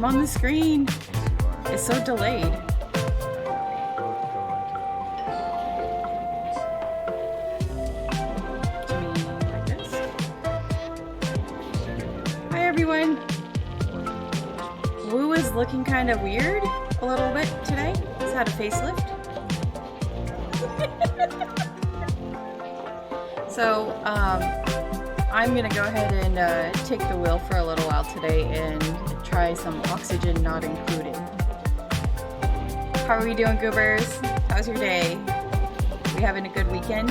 I'm on the screen. It's so delayed. Hi everyone. Woo is looking kind of weird a little bit today. He's had a facelift. So, I'm gonna go ahead and take the wheel for a little while today and try some Oxygen Not Included. How are we doing, goobers? How's your day? We having a good weekend?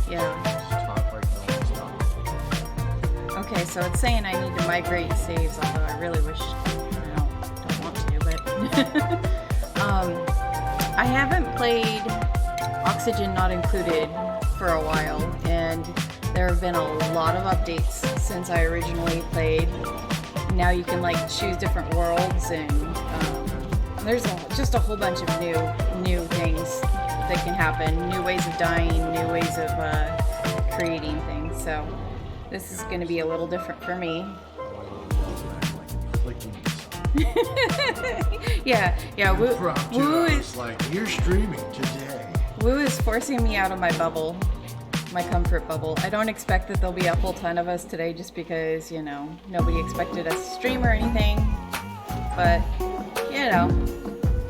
Yeah. Okay, so it's saying I need to migrate saves, although I really wish I don't want to, but I haven't played Oxygen Not Included for a while, and there have been a lot of updates since I originally played. Now you can like choose different worlds, and there's just a whole bunch of new things that can happen, new ways of dying, new ways of creating things. So this is going to be a little different for me. yeah. Woo is like, you're streaming today. Woo is forcing me out of my bubble, my comfort bubble. I don't expect that there'll be a whole ton of us today, just because, you know, nobody expected us to stream or anything. But, you know,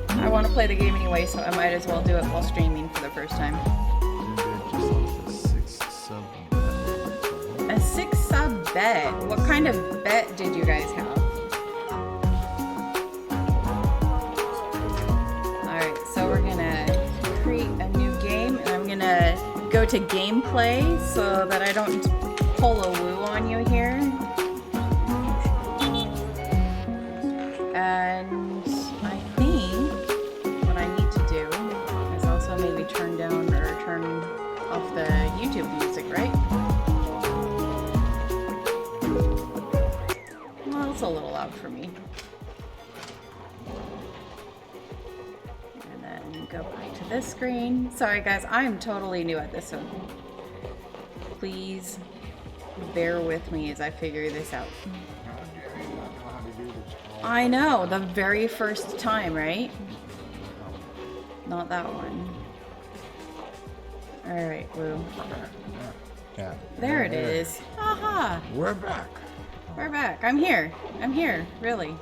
I want to play the game anyway, so I might as well do it while streaming for the first time. A 6-sub bet? What kind of bet did you guys have? Alright, so we're gonna create a new game, and I'm gonna go to gameplay so that I don't pull a woo on you here. And I think what I need to do is also maybe turn down or turn off the YouTube music, right? Well, it's a little loud for me. And then go back to this screen. Sorry guys, I'm totally new at this, so please bear with me as I figure this out. I know, the very first time, right? Not that one. Alright, Woo. Yeah. There it is. Aha! We're back. We're back. I'm here, really.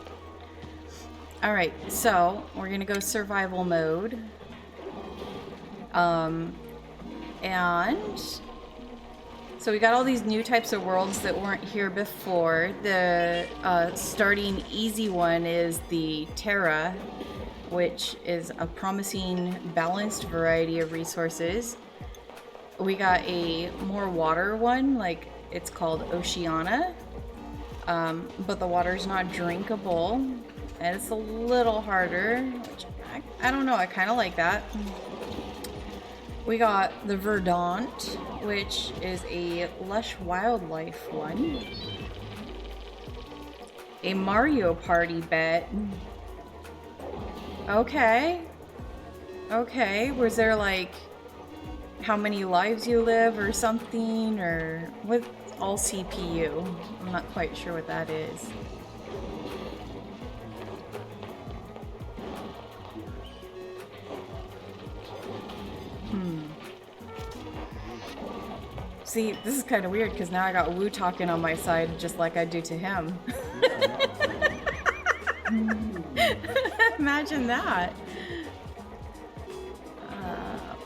Alright, so we're gonna go survival mode. And so we got all these new types of worlds that weren't here before. The starting easy one is the Terra, which is a promising balanced variety of resources. We got a more water one, like it's called Oceania, but the water's not drinkable, and it's a little harder, which I don't know, I kind of like that. We got the Verdant, which is a lush wildlife one. A Mario Party bet. Okay. Was there like how many lives you live or something, or with all CPU? I'm not quite sure what that is. See, this is kind of weird because now I got Woo talking on my side just like I do to him. Imagine that.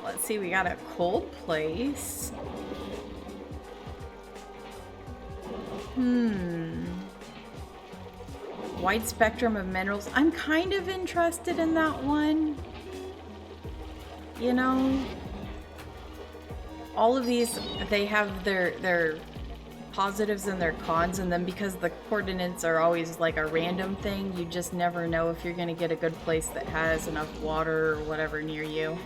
Let's see, we got a cold place. Wide spectrum of minerals. I'm kind of interested in that one. You know, all of these, they have their positives and their cons, and then because the coordinates are always like a random thing, you just never know if you're going to get a good place that has enough water or whatever near you.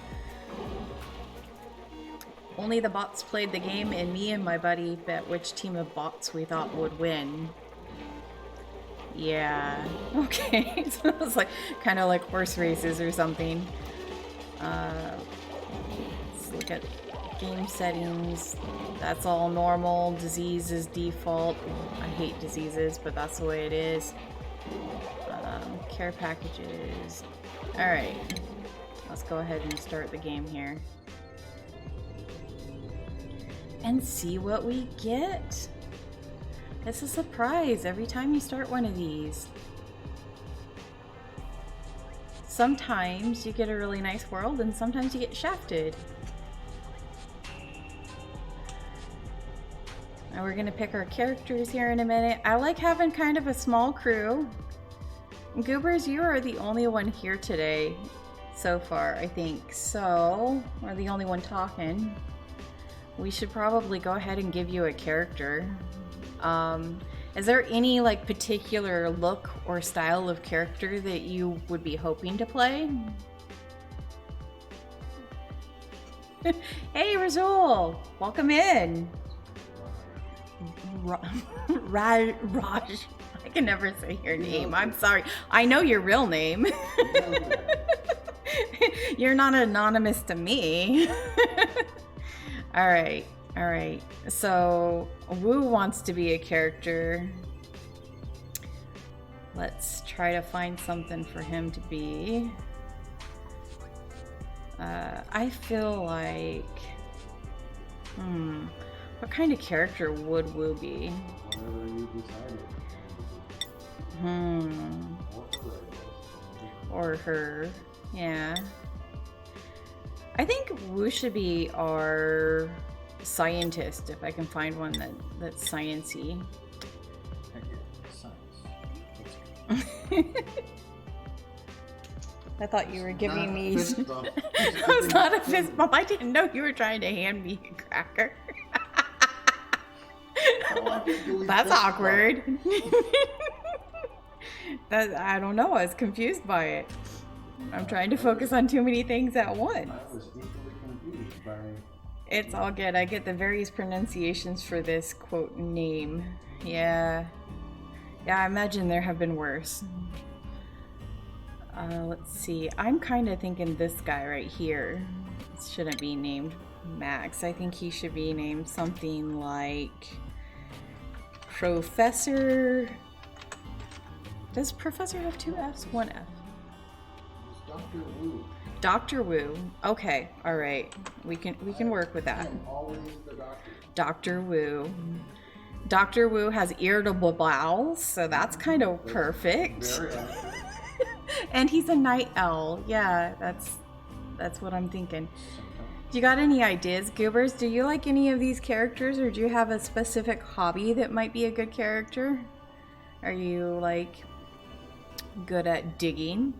Only the bots played the game, and me and my buddy bet which team of bots we thought would win. Yeah, okay. So it was like kind of like horse races or something. Let's look at Game settings, that's all normal. Disease is default. I hate diseases, but that's the way it is. Care packages. Alright. Let's go ahead and start the game here. And see what we get. It's a surprise every time you start one of these. Sometimes you get a really nice world and sometimes you get shafted. Now we're gonna pick our characters here in a minute. I like having kind of a small crew. Goobers, you are the only one here today so far, I think. So, or the only one talking. We should probably go ahead and give you a character. Is there any like particular look or style of character that you would be hoping to play? Hey, Razul! Welcome in! Raj. I can never say your name. I'm sorry. I know your real name. You're not anonymous to me. Alright. Alright. So, Wu wants to be a character. Let's try to find something for him to be. I feel like... what kind of character would Wu be? Whatever you decided. Or her. Yeah. I think Wu should be our scientist, if I can find one that's science-y. Heck yeah, science. I thought you were giving me... Fist bump. That was not a fist bump. I didn't know you were trying to hand me a cracker. That's awkward. I don't know. I was confused by it. I'm trying to focus on too many things at once. I was equally confused by... It's all good. I get the various pronunciations for this quote name. Yeah. Yeah, I imagine there have been worse. Let's see. I'm kind of thinking this guy right here shouldn't be named Max. I think he should be named something like Professor. Does Professor have two F's? One F. It's Dr. Wu. Dr. Wu. Okay, all right. We can work with that. I'm always the doctor. Dr. Wu. Dr. Wu has irritable bowels, so that's kind of perfect. Very accurate. And he's a night owl. Yeah, that's what I'm thinking. Do you got any ideas, Goobers? Do you like any of these characters, or do you have a specific hobby that might be a good character? Are you like good at digging?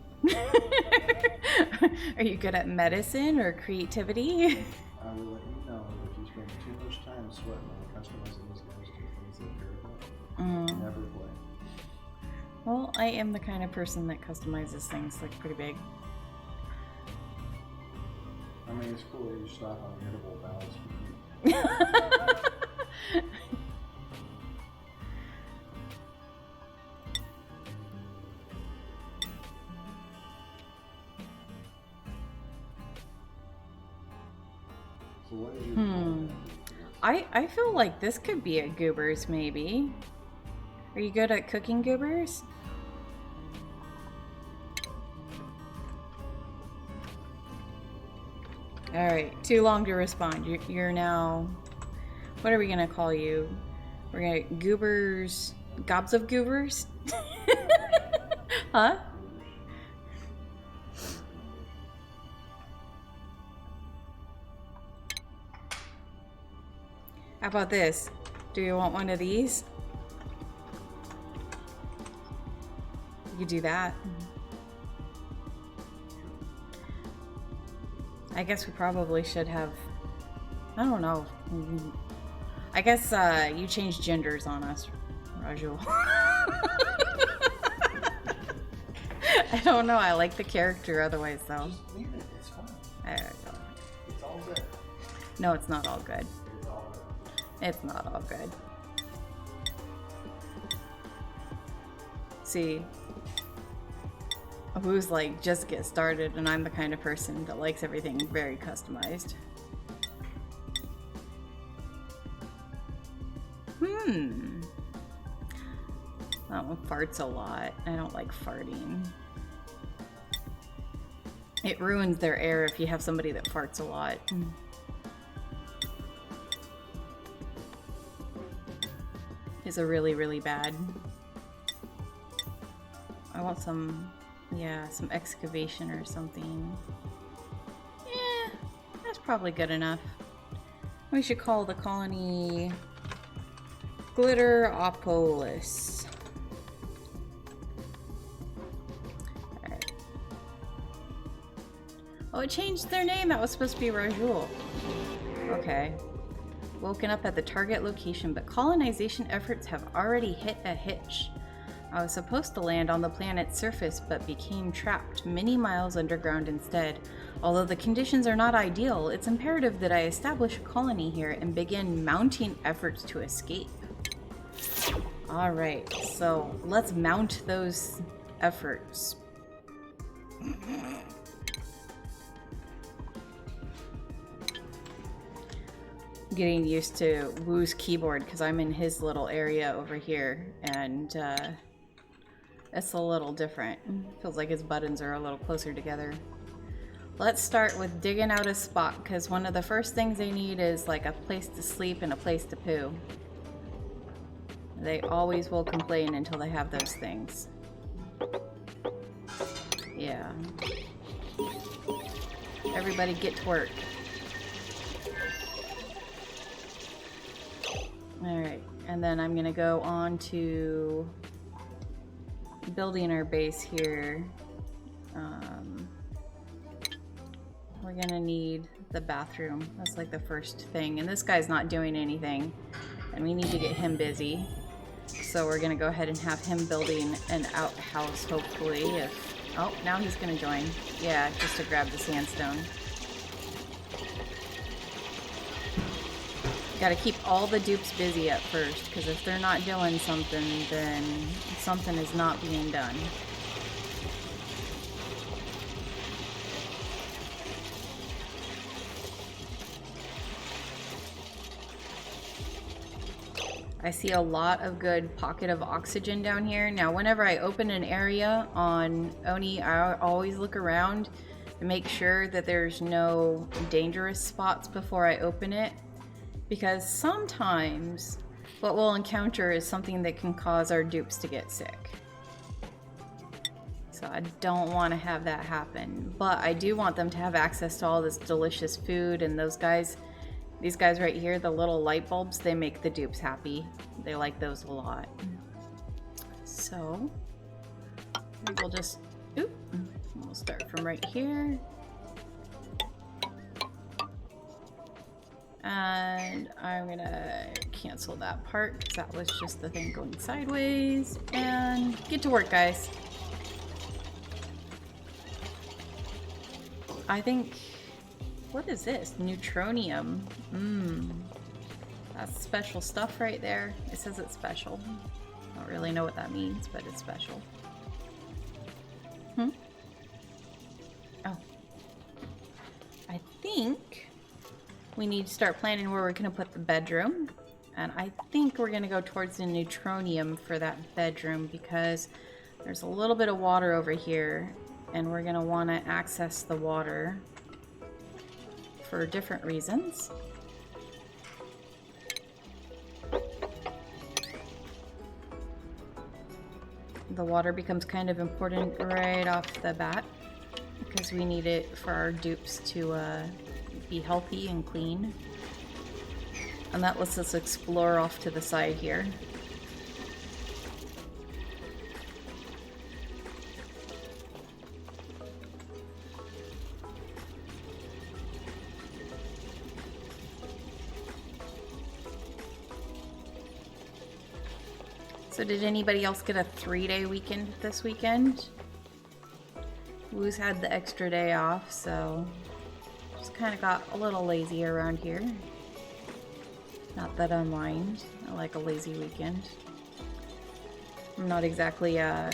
Are you good at medicine or creativity? I will let you know if you spend too much time sweating on customizing these guys to things that you're never play. Well, I am the kind of person that customizes things like pretty big. I mean, it's cool that you stop on irritable bowels. So what is your I feel like this could be a Goobers, maybe. Are you good at cooking, Goobers? Alright, too long to respond. You're now... What are we gonna call you? We're gonna... Goobers... Gobs of Goobers? Huh? How about this? Do you want one of these? You could do that. I guess we probably should have... I don't know. I guess you changed genders on us, Rajul. I don't know. I like the character otherwise, though. Just leave it. It's fine. It's all good. No, it's not all good. It's all good. It's not all good. See, Wu's like, just get started, and I'm the kind of person that likes everything very customized. That one farts a lot. I don't like farting. It ruins their air if you have somebody that farts a lot. Is a really, really bad. I want some, yeah, some excavation or something. Yeah, that's probably good enough. We should call the colony Glitteropolis. Alright. Oh, it changed their name. That was supposed to be Rajul. Okay. Woken up at the target location, but colonization efforts have already hit a hitch. I was supposed to land on the planet's surface, but became trapped many miles underground instead. Although the conditions are not ideal, it's imperative that I establish a colony here and begin mounting efforts to escape. Alright, so let's mount those efforts. Getting used to Woo's keyboard because I'm in his little area over here, and it's a little different. Feels like his buttons are a little closer together. Let's start with digging out a spot, because one of the first things they need is like a place to sleep and a place to poo. They always will complain until they have those things. Yeah. Everybody get to work. Alright, and then I'm gonna go on to building our base here. We're gonna need the bathroom. That's like the first thing. And this guy's not doing anything, and we need to get him busy. So we're gonna go ahead and have him building an outhouse, hopefully. If oh, now he's gonna join. Yeah, just to grab the sandstone. Gotta keep all the dupes busy at first, because if they're not doing something, then something is not being done. I see a lot of good pocket of oxygen down here. Now, whenever I open an area on Oni, I always look around and make sure that there's no dangerous spots before I open it. Because sometimes what we'll encounter is something that can cause our dupes to get sick. So I don't want to have that happen. But I do want them to have access to all this delicious food, and those guys, these guys right here, the little light bulbs, they make the dupes happy. They like those a lot. So we'll just, we'll start from right here. And I'm gonna cancel that part because that was just the thing going sideways. And get to work, guys. I think, what is this? Neutronium. That's special stuff right there. It says it's special. I don't really know what that means, but it's special. Oh. I think we need to start planning where we're going to put the bedroom. And I think we're going to go towards the neutronium for that bedroom because there's a little bit of water over here. And we're going to want to access the water for different reasons. The water becomes kind of important right off the bat because we need it for our dupes to be healthy and clean. And that lets us explore off to the side here. So did anybody else get a 3-day weekend this weekend? Woo's had the extra day off, so just kind of got a little lazy around here. Not that I mind. I like a lazy weekend. I'm not exactly a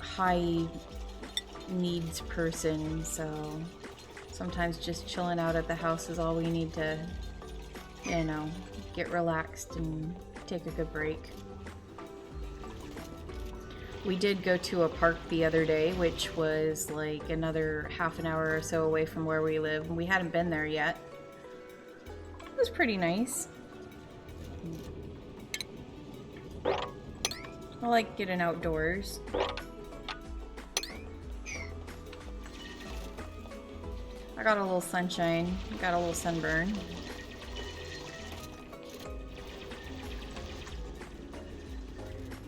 high needs person, so sometimes just chilling out at the house is all we need to you know, get relaxed and take a good break. We did go to a park the other day, which was like another half an hour or so away from where we live, and we hadn't been there yet. It was pretty nice. I like getting outdoors. I got a little sunshine, got a little sunburn.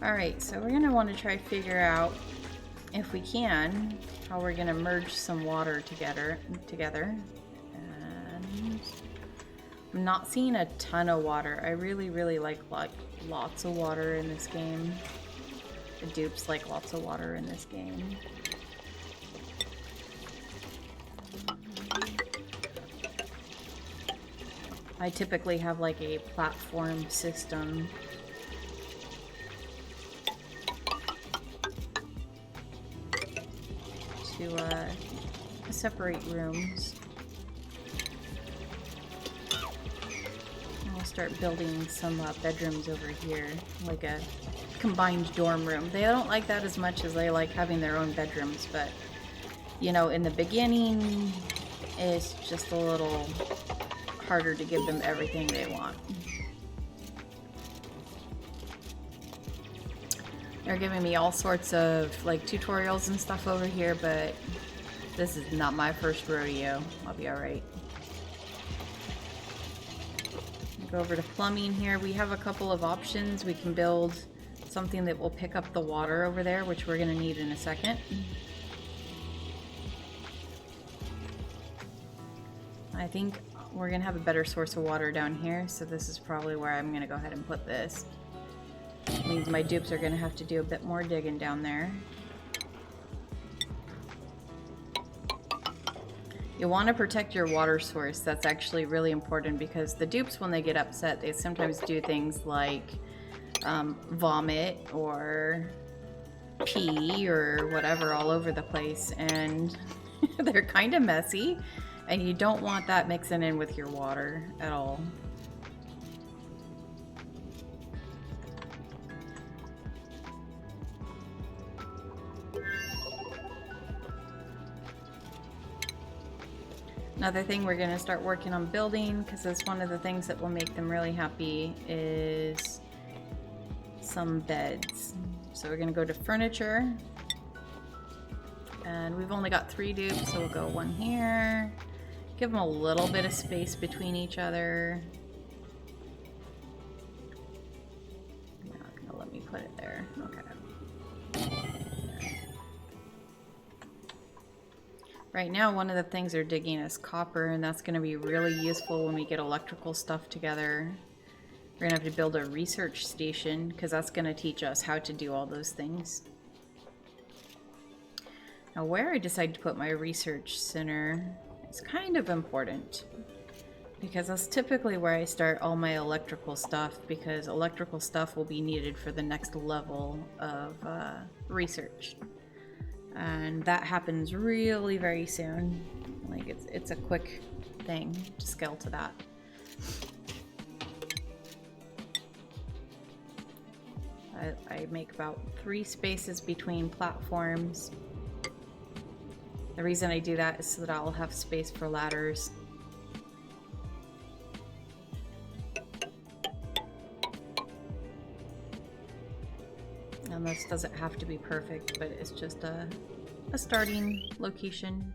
Alright, so we're gonna want to try to figure out, if we can, how we're gonna merge some water together. And I'm not seeing a ton of water. I really like lots of water in this game. The dupes like lots of water in this game. I typically have like a platform system. To separate rooms. And we'll start building some bedrooms over here, like a combined dorm room. They don't like that as much as they like having their own bedrooms, but you know, in the beginning, it's just a little harder to give them everything they want. They're giving me all sorts of like tutorials and stuff over here, but this is not my first rodeo. I'll be alright. Go over to plumbing here. We have a couple of options. We can build something that will pick up the water over there, which we're going to need in a second. I think we're going to have a better source of water down here, so this is probably where I'm going to go ahead and put this. It means my dupes are going to have to do a bit more digging down there. You want to protect your water source. That's actually really important because the dupes, when they get upset, they sometimes do things like vomit or pee or whatever all over the place, and they're kind of messy, and you don't want that mixing in with your water at all. Another thing we're going to start working on building, because it's one of the things that will make them really happy, is some beds. So we're going to go to furniture. And we've only got 3 dupes, so we'll go 1 here. Give them a little bit of space between each other. You're not going to let me put it there. Okay. Right now, one of the things they're digging is copper, and that's going to be really useful when we get electrical stuff together. We're going to have to build a research station, because that's going to teach us how to do all those things. Now, where I decide to put my research center is kind of important, because that's typically where I start all my electrical stuff, because electrical stuff will be needed for the next level of research. And that happens really very soon. Like it's a quick thing to scale to that. I make about 3 spaces between platforms. The reason I do that is so that I'll have space for ladders. And this doesn't have to be perfect, but it's just a starting location.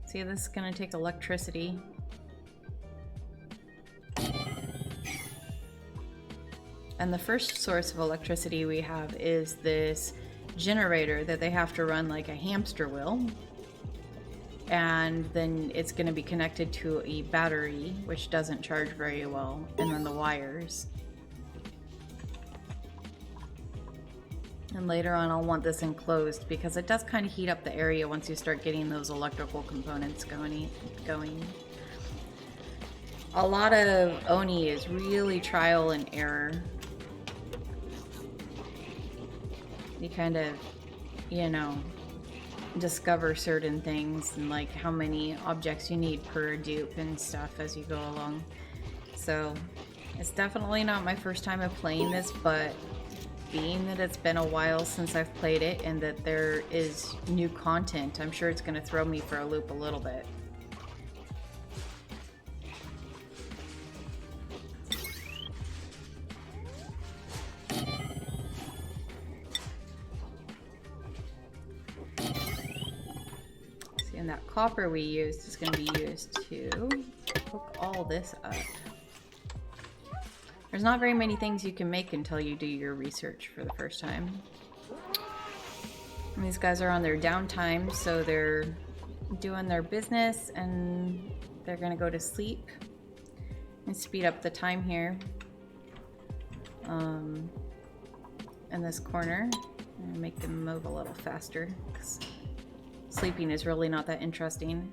See, this is going to take electricity. And the first source of electricity we have is this generator that they have to run like a hamster wheel. And then it's going to be connected to a battery, which doesn't charge very well, and then the wires. And later on I'll want this enclosed because it does kind of heat up the area once you start getting those electrical components going. A lot of Oni is really trial and error. You kind of, you know, discover certain things and like how many objects you need per dupe and stuff as you go along. So it's definitely not my first time of playing this, but being that it's been a while since I've played it and that there is new content, I'm sure it's going to throw me for a loop a little bit. See, and that copper we used is going to be used to hook all this up. There's not very many things you can make until you do your research for the first time. And these guys are on their downtime, so they're doing their business and they're gonna go to sleep and speed up the time here. In this corner, and make them move a little faster because sleeping is really not that interesting.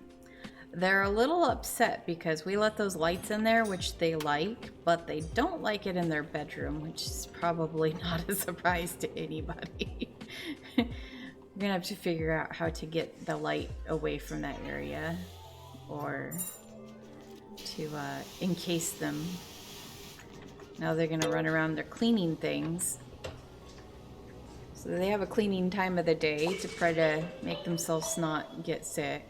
They're a little upset because we let those lights in there, which they like, but they don't like it in their bedroom, which is probably not a surprise to anybody. We're gonna have to figure out how to get the light away from that area or to encase them. Now they're gonna run around, they're cleaning things. So they have a cleaning time of the day to try to make themselves not get sick,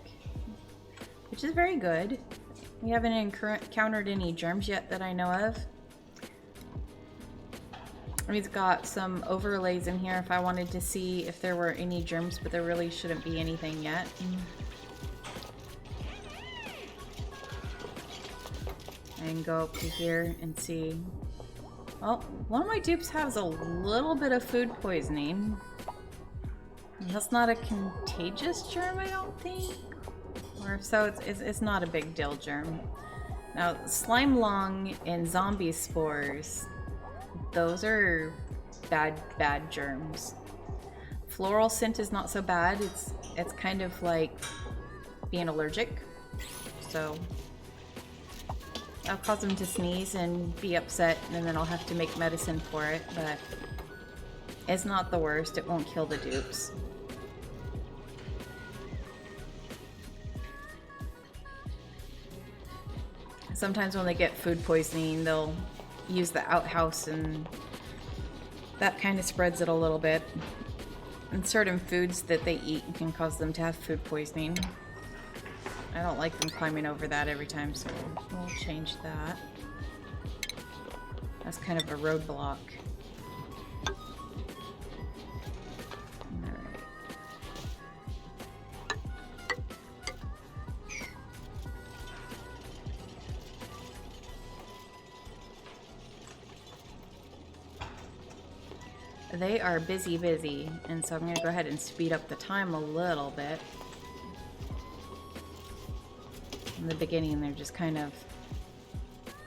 which is very good. We haven't encountered any germs yet that I know of. We've got some overlays in here if I wanted to see if there were any germs, but there really shouldn't be anything yet. I can go up to here and see. Well, one of my dupes has a little bit of food poisoning. That's not a contagious germ, I don't think. Or if so, it's not a big deal germ. Now, slime lung and zombie spores, those are bad germs. Floral scent is not so bad. It's kind of like being allergic. So I'll cause them to sneeze and be upset, and then I'll have to make medicine for it, but it's not the worst. It won't kill the dupes. Sometimes when they get food poisoning, they'll use the outhouse and that kind of spreads it a little bit. And certain foods that they eat can cause them to have food poisoning. I don't like them climbing over that every time, so we'll change that. That's kind of a roadblock. Alright. They are busy, and so I'm going to go ahead and speed up the time a little bit. In the beginning, they're just kind of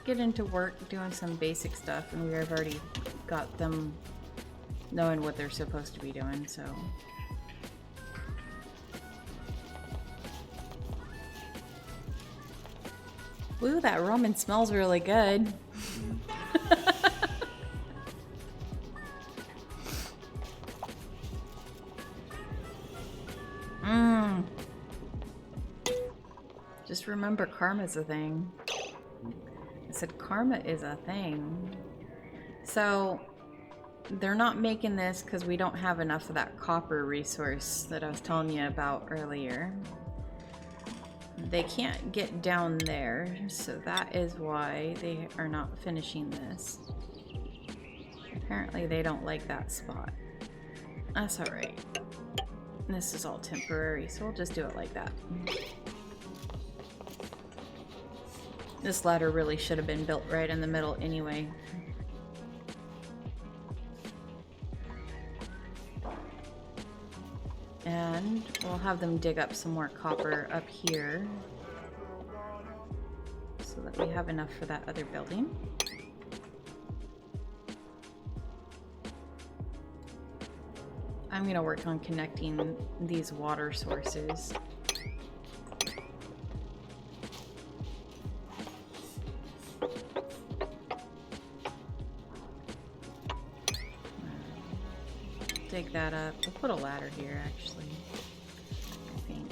getting to work, doing some basic stuff, and we've already got them knowing what they're supposed to be doing, so. Ooh, that ramen smells really good. Just remember, karma's a thing. I said karma is a thing. So, they're not making this because we don't have enough of that copper resource that I was telling you about earlier. They can't get down there, so that is why they are not finishing this. Apparently they don't like that spot. That's alright. This is all temporary, so we'll just do it like that. This ladder really should have been built right in the middle anyway. And we'll have them dig up some more copper up here so that we have enough for that other building. I'm gonna work on connecting these water sources. Dig that up. We'll put a ladder here, actually. I think.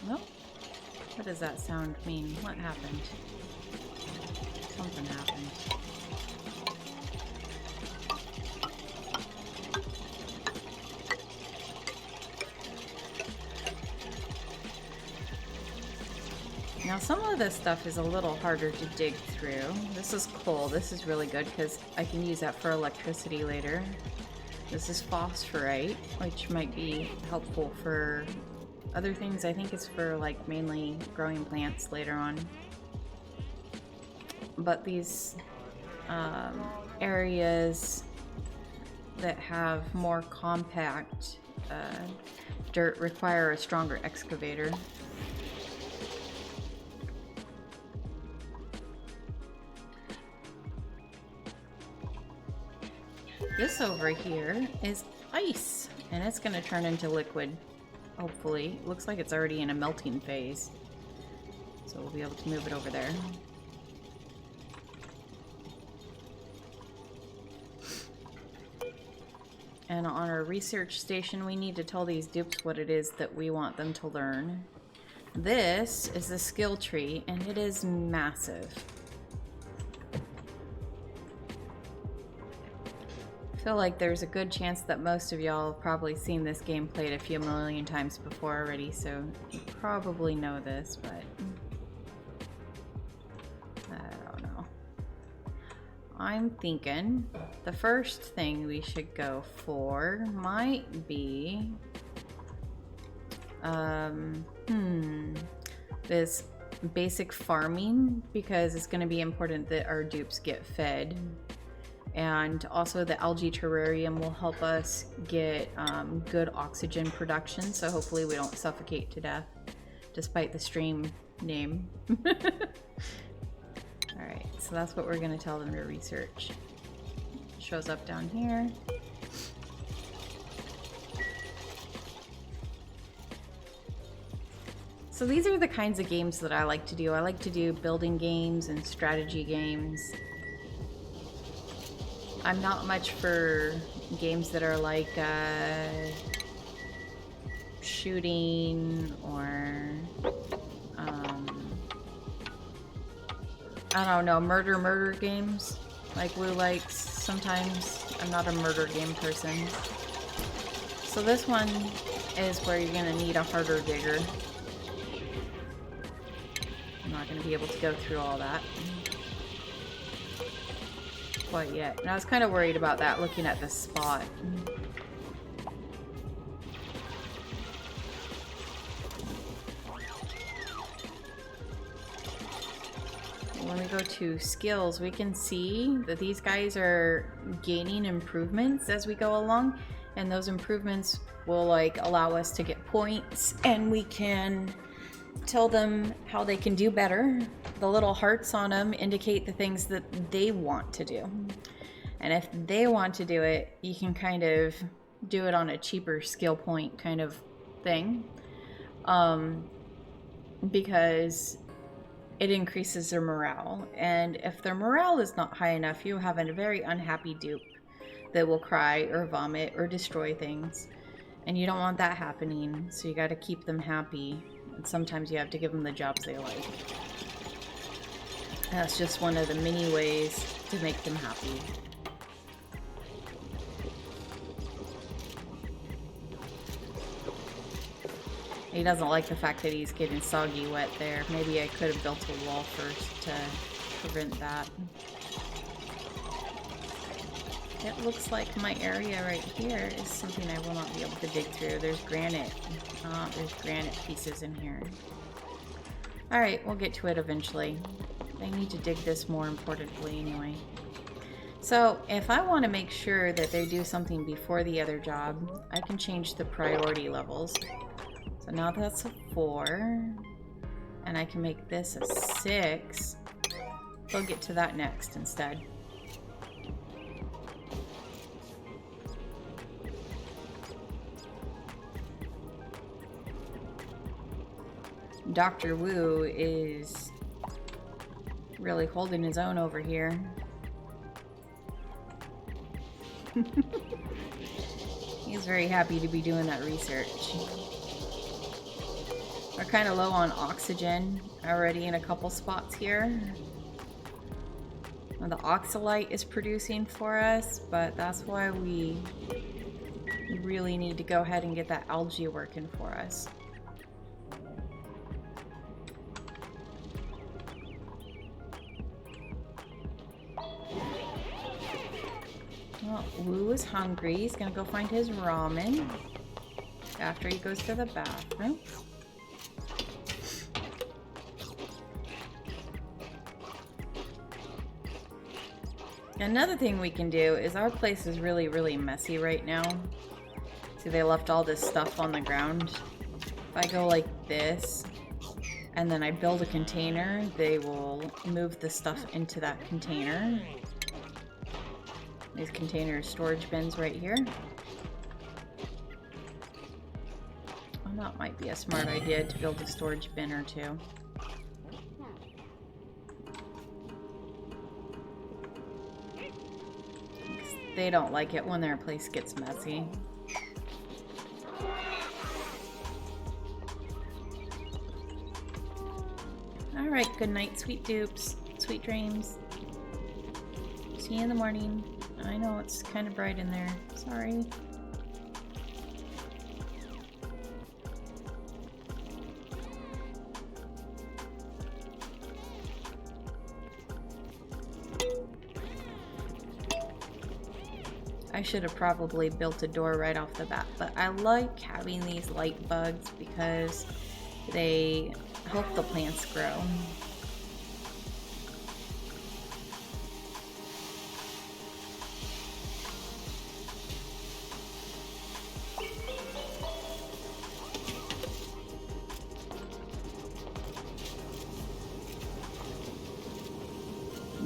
Well, What does that sound mean? What happened? Something happened. Now some of this stuff is a little harder to dig through. This is coal. This is really good because I can use that for electricity later. This is phosphorite, which might be helpful for other things. I think it's for like mainly growing plants later on. But these areas that have more compact dirt require a stronger excavator. This over here is ice, and it's going to turn into liquid, hopefully. Looks like it's already in a melting phase, so we'll be able to move it over there. And on our research station, we need to tell these dupes what it is that we want them to learn. This is the skill tree, and it is massive. I feel like there's a good chance that most of y'all have probably seen this game played a few million times before already, so you probably know this, but I don't know. I'm thinking the first thing we should go for might be this basic farming, because it's going to be important that our dupes get fed. And also the algae terrarium will help us get good oxygen production, so hopefully we don't suffocate to death, despite the stream name. Alright, so that's what we're going to tell them to research. It shows up down here. So these are the kinds of games that I like to do. I like to do building games and strategy games. I'm not much for games that are like shooting or I don't know, murder games like Woo likes. Sometimes I'm not a murder game person. So this one is where you're gonna need a harder digger. I'm not gonna be able to go through all that quite yet. And I was kind of worried about that looking at this spot. When we go to skills, we can see that these guys are gaining improvements as we go along, and those improvements will like allow us to get points, and we can tell them how they can do better. The little hearts on them indicate the things that they want to do. And if they want to do it, you can kind of do it on a cheaper skill point kind of thing. Because it increases their morale. And if their morale is not high enough, you have a very unhappy dupe that will cry or vomit or destroy things. And you don't want that happening, so you gotta keep them happy. And sometimes you have to give them the jobs they like. That's just one of the many ways to make them happy. He doesn't like the fact that he's getting soggy wet there. Maybe I could have built a wall first to prevent that. It looks like my area right here is something I will not be able to dig through. There's granite. There's granite pieces in here. Alright, we'll get to it eventually. I need to dig this more importantly anyway. So, if I want to make sure that they do something before the other job, I can change the priority levels. So now that's a 4. And I can make this a 6. We'll get to that next instead. Dr. Wu is really holding his own over here. He's very happy to be doing that research. We're kind of low on oxygen already in a couple spots here. Well, the oxalite is producing for us, but that's why we really need to go ahead and get that algae working for us. Well, Wu is hungry. He's gonna go find his ramen after he goes to the bathroom. Another thing we can do is our place is really messy right now. See, they left all this stuff on the ground. If I go like this, and then I build a container, they will move the stuff into that container. These container storage bins right here. Oh, that might be a smart idea to build a storage bin or two. They don't like it when their place gets messy. Alright, good night, sweet dupes. Sweet dreams. See you in the morning. I know it's kind of bright in there. Sorry. I should have probably built a door right off the bat, but I like having these light bugs because they help the plants grow.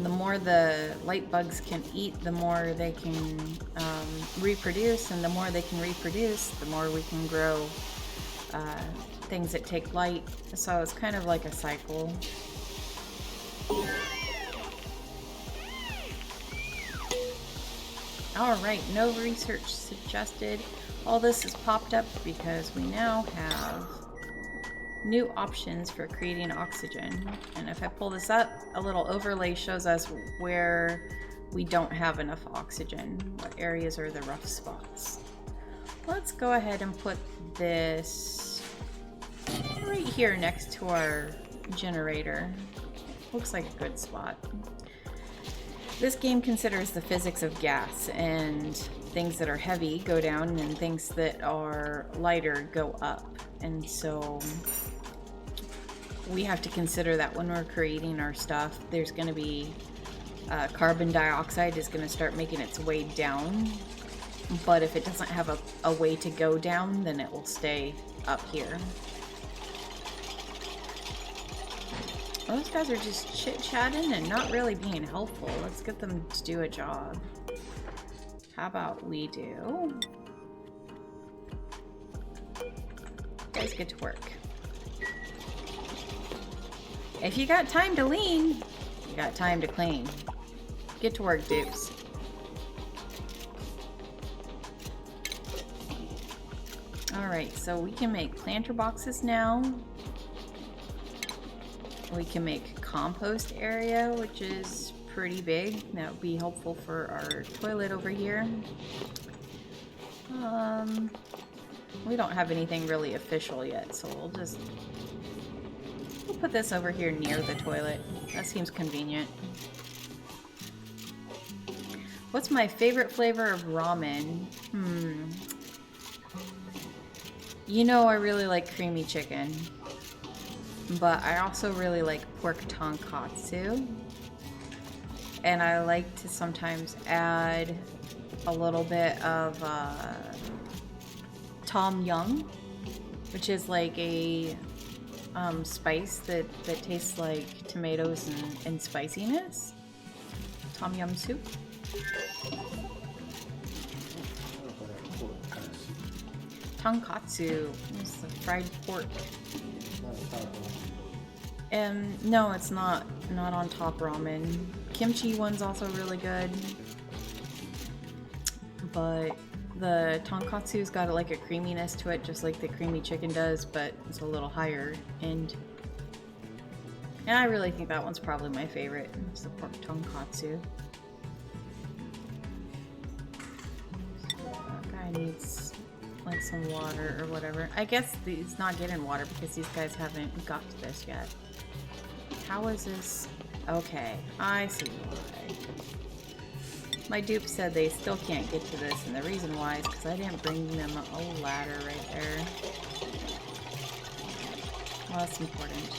The more the light bugs can eat, the more they can reproduce, and the more they can reproduce, the more we can grow things that take light. So it's kind of like a cycle. Alright, no research suggested. All this has popped up because we now have new options for creating oxygen. And if I pull this up, a little overlay shows us where we don't have enough oxygen, what areas are the rough spots. Let's go ahead and put this right here next to our generator. Looks like a good spot. This game considers the physics of gas, and things that are heavy go down and things that are lighter go up. And so we have to consider that when we're creating our stuff. There's going to be carbon dioxide is going to start making its way down, but if it doesn't have a way to go down, then it will stay up here. Those guys are just chit-chatting and not really being helpful. Let's get them to do a job. How about we do? You guys get to work. If you got time to lean, you got time to clean. Get to work, dupes. Alright, so we can make planter boxes now. We can make compost area, which is pretty big. That would be helpful for our toilet over here. We don't have anything really official yet, so we'll put this over here near the toilet. That seems convenient. What's my favorite flavor of ramen? You know, I really like creamy chicken, but I also really like pork tonkatsu. And I like to sometimes add a little bit of tom yum, which is like a spice that tastes like tomatoes and spiciness. Tom yum soup. Tonkatsu is the fried pork. No, it's not on top ramen. Kimchi one's also really good, but the tonkatsu's got like a creaminess to it, just like the creamy chicken does, but it's a little higher end. And I really think that one's probably my favorite. It's the pork tonkatsu. So that guy needs like some water or whatever. I guess he's not getting water because these guys haven't got to this yet. How is this? Okay, I see why. My dupe said they still can't get to this, and the reason why is because I didn't bring them a ladder right there. Well, that's important.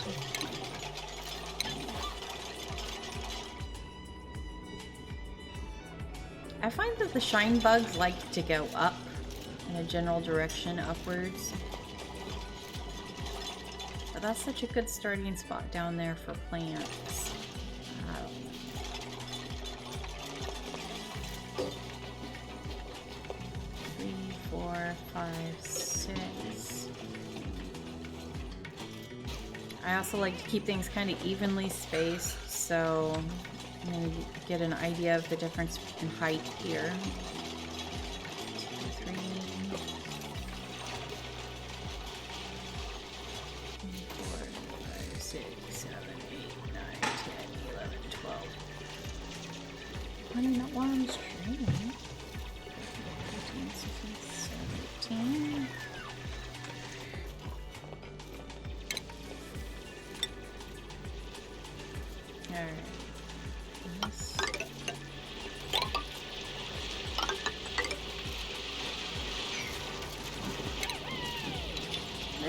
I find that the shine bugs like to go up in a general direction, upwards. But that's such a good starting spot down there for plants. 3, 4, 5, 6. I also like to keep things kind of evenly spaced, so I'm going to get an idea of the difference in height here. 2, 3, 4, 5, 6, 7, 8, 9, 10, 11, 12. Honey, not while I'm streaming. 15, 16, 17. Alright.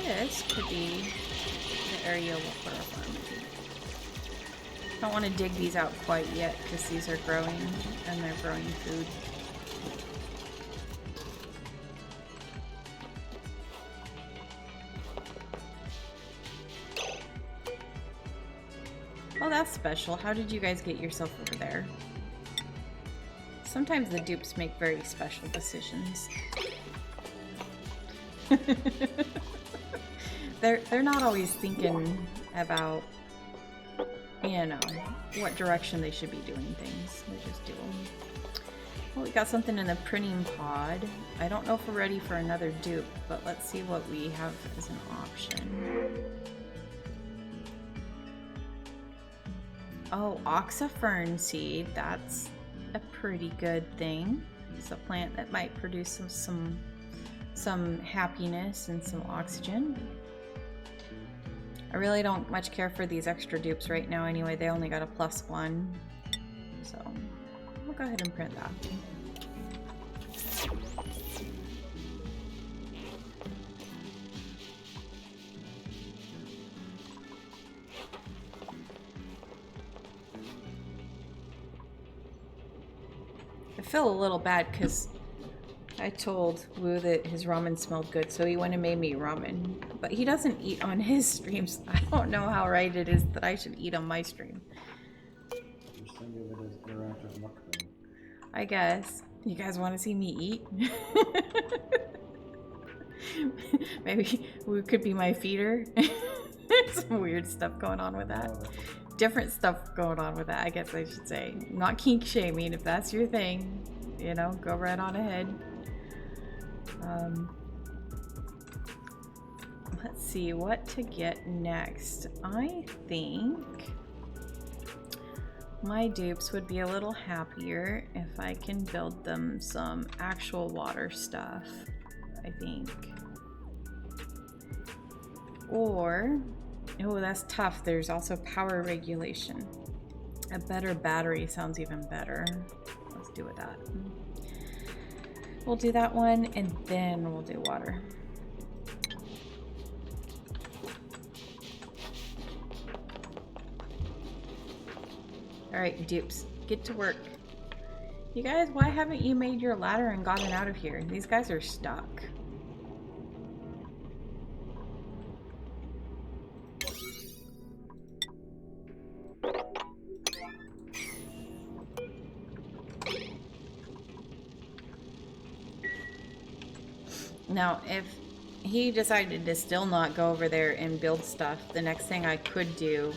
This could be the area we'll put our farm in. Don't want to dig these out quite yet because these are growing and they're growing food. Oh, that's special. How did you guys get yourself over there? Sometimes the dupes make very special decisions. They're not always thinking about, you know, what direction they should be doing things. They just do them. Well, we got something in the printing pod. I don't know if we're ready for another dupe, but let's see what we have as an option. Oh, oxyfern seed. That's a pretty good thing. It's a plant that might produce some happiness and some oxygen. I really don't much care for these extra dupes right now anyway. They only got a +1. So we'll go ahead and print that. I feel a little bad because I told Wu that his ramen smelled good, so he went and made me ramen. But he doesn't eat on his streams. I don't know how right it is that I should eat on my stream. Just think of it as interactive mukbang. I guess. You guys want to see me eat? Maybe Wu could be my feeder. Some weird stuff going on with that. Different stuff going on with that, I guess I should say. Not kink shaming. If that's your thing, you know, go right on ahead. Let's see what to get next. I think my dupes would be a little happier if I can build them some actual water stuff, I think. Or, oh, that's tough. There's also power regulation. A better battery sounds even better. Let's do with that. We'll do that one and then we'll do water. Alright, dupes, get to work. You guys, why haven't you made your ladder and gotten out of here? These guys are stuck. Now, if he decided to still not go over there and build stuff, the next thing I could do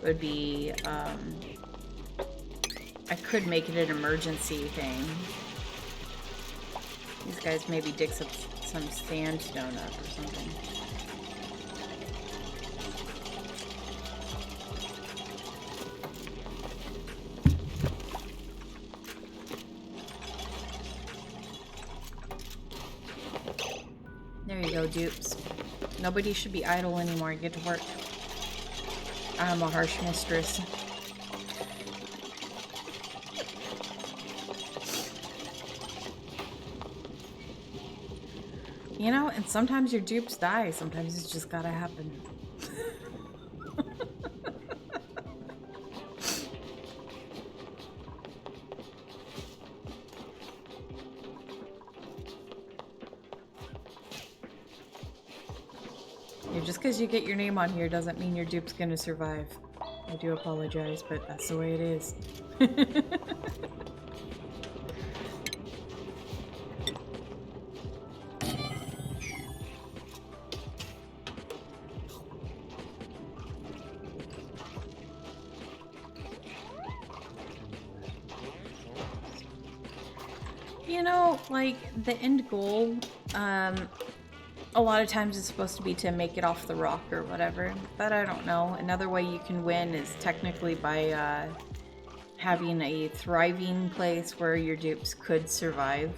would be, I could make it an emergency thing. These guys maybe dig some sandstone up or something. There you go, dupes. Nobody should be idle anymore. Get to work. I'm a harsh mistress. You know, and sometimes your dupes die. Sometimes it's just gotta happen. Just because you get your name on here doesn't mean your dupe's gonna survive. I do apologize, but that's the way it is. You know, like, the end goal, a lot of times it's supposed to be to make it off the rock or whatever, but I don't know. Another way you can win is technically by having a thriving place where your dupes could survive.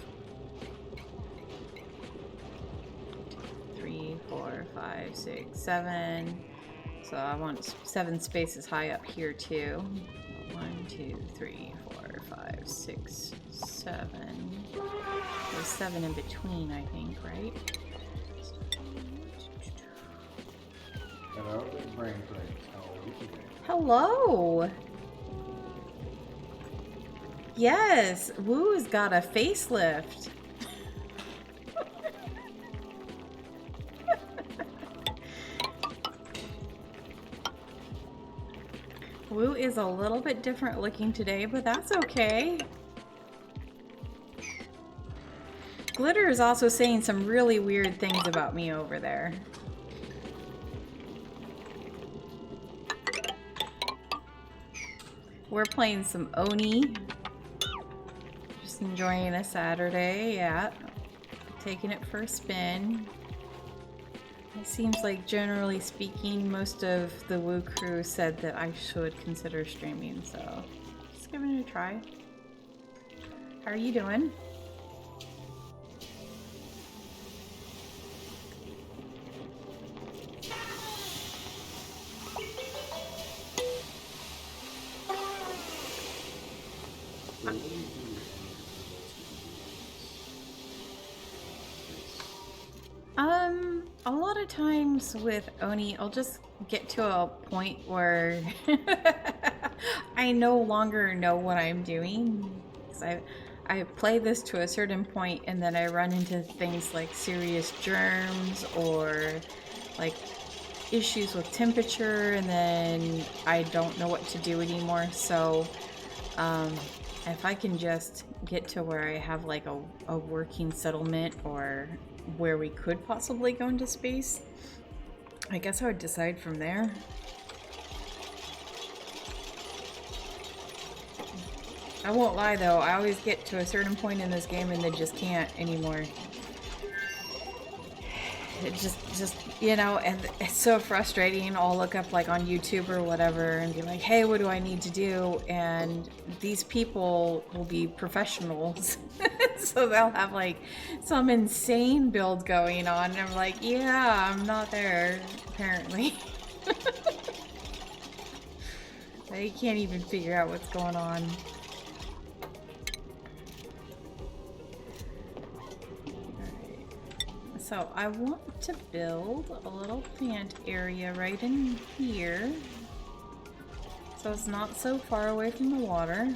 3, 4, 5, 6, 7. So I want 7 spaces high up here too. 1, 2, 3, 4, 5, 6, 7. There's 7 in between, I think, right? Hello, brain break. How are you today? Hello! Yes, Woo's got a facelift. Woo is a little bit different looking today, but that's okay. Glitter is also saying some really weird things about me over there. We're playing some Oni. Just enjoying a Saturday, yeah. Taking it for a spin. It seems like, generally speaking, most of the Woo crew said that I should consider streaming, so just giving it a try. How are you doing? A lot of times with Oni, I'll just get to a point where I no longer know what I'm doing. 'Cause I play this to a certain point and then I run into things like serious germs or like issues with temperature, and then I don't know what to do anymore. So if I can just get to where I have like a working settlement or where we could possibly go into space, I guess I would decide from there. I won't lie though, I always get to a certain point in this game and then just can't anymore. It just, you know, and it's so frustrating. I'll look up like on YouTube or whatever and be like, hey, what do I need to do? And these people will be professionals. So they'll have like some insane build going on. And I'm like, yeah, I'm not there, apparently. They can't even figure out what's going on. So I want to build a little plant area right in here, so it's not so far away from the water.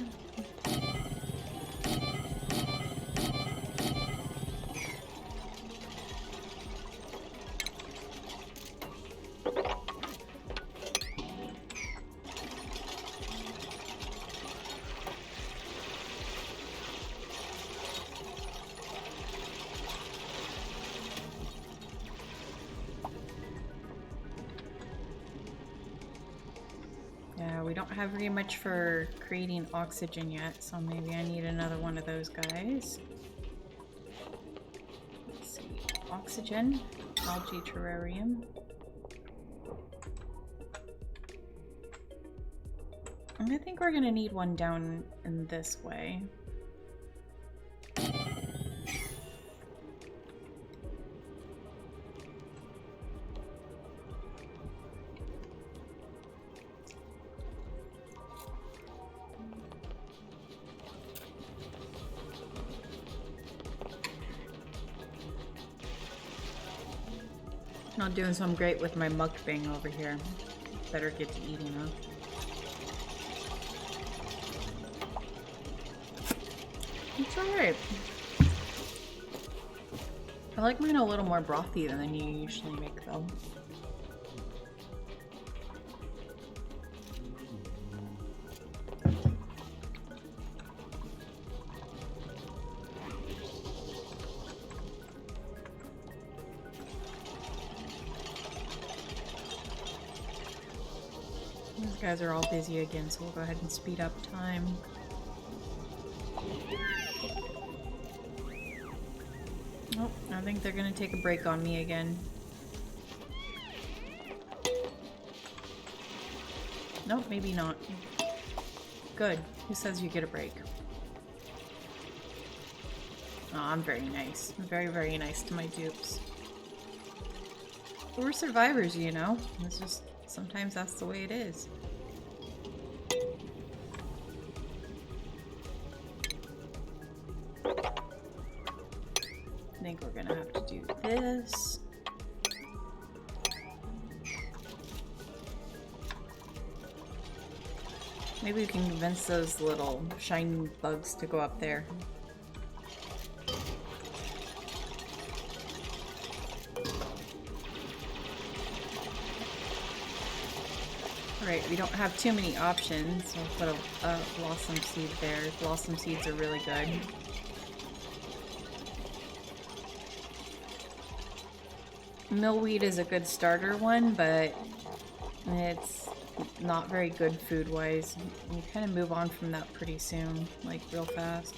We don't have very much for creating oxygen yet, so maybe I need another one of those guys. oxygen. Algae terrarium. And I think we're gonna need one down in this way. Not doing so great with my mukbang over here. Better get to eating though. It's alright. I like mine a little more brothy than you usually make though. These guys are all busy again, so we'll go ahead and speed up time. Oh, I think they're gonna take a break on me again. Nope, maybe not. Good. Who says you get a break? Oh, I'm very nice. I'm very, very nice to my dupes. We're survivors, you know? It's just, sometimes that's the way it is. I think we're gonna have to do this. Maybe we can convince those little shiny bugs to go up there. Alright, we don't have too many options. We'll put a blossom seed there. Blossom seeds are really good. Millweed is a good starter one, but it's not very good food-wise. You kind of move on from that pretty soon, like real fast.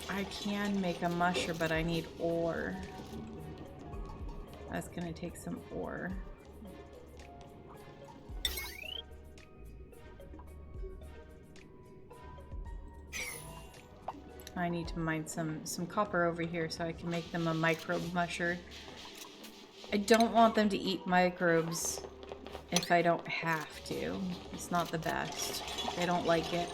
I can make a musher, but I need ore. That's gonna take some ore. I need to mine some copper over here so I can make them a microbe musher. I don't want them to eat microbes if I don't have to. It's not the best. They don't like it.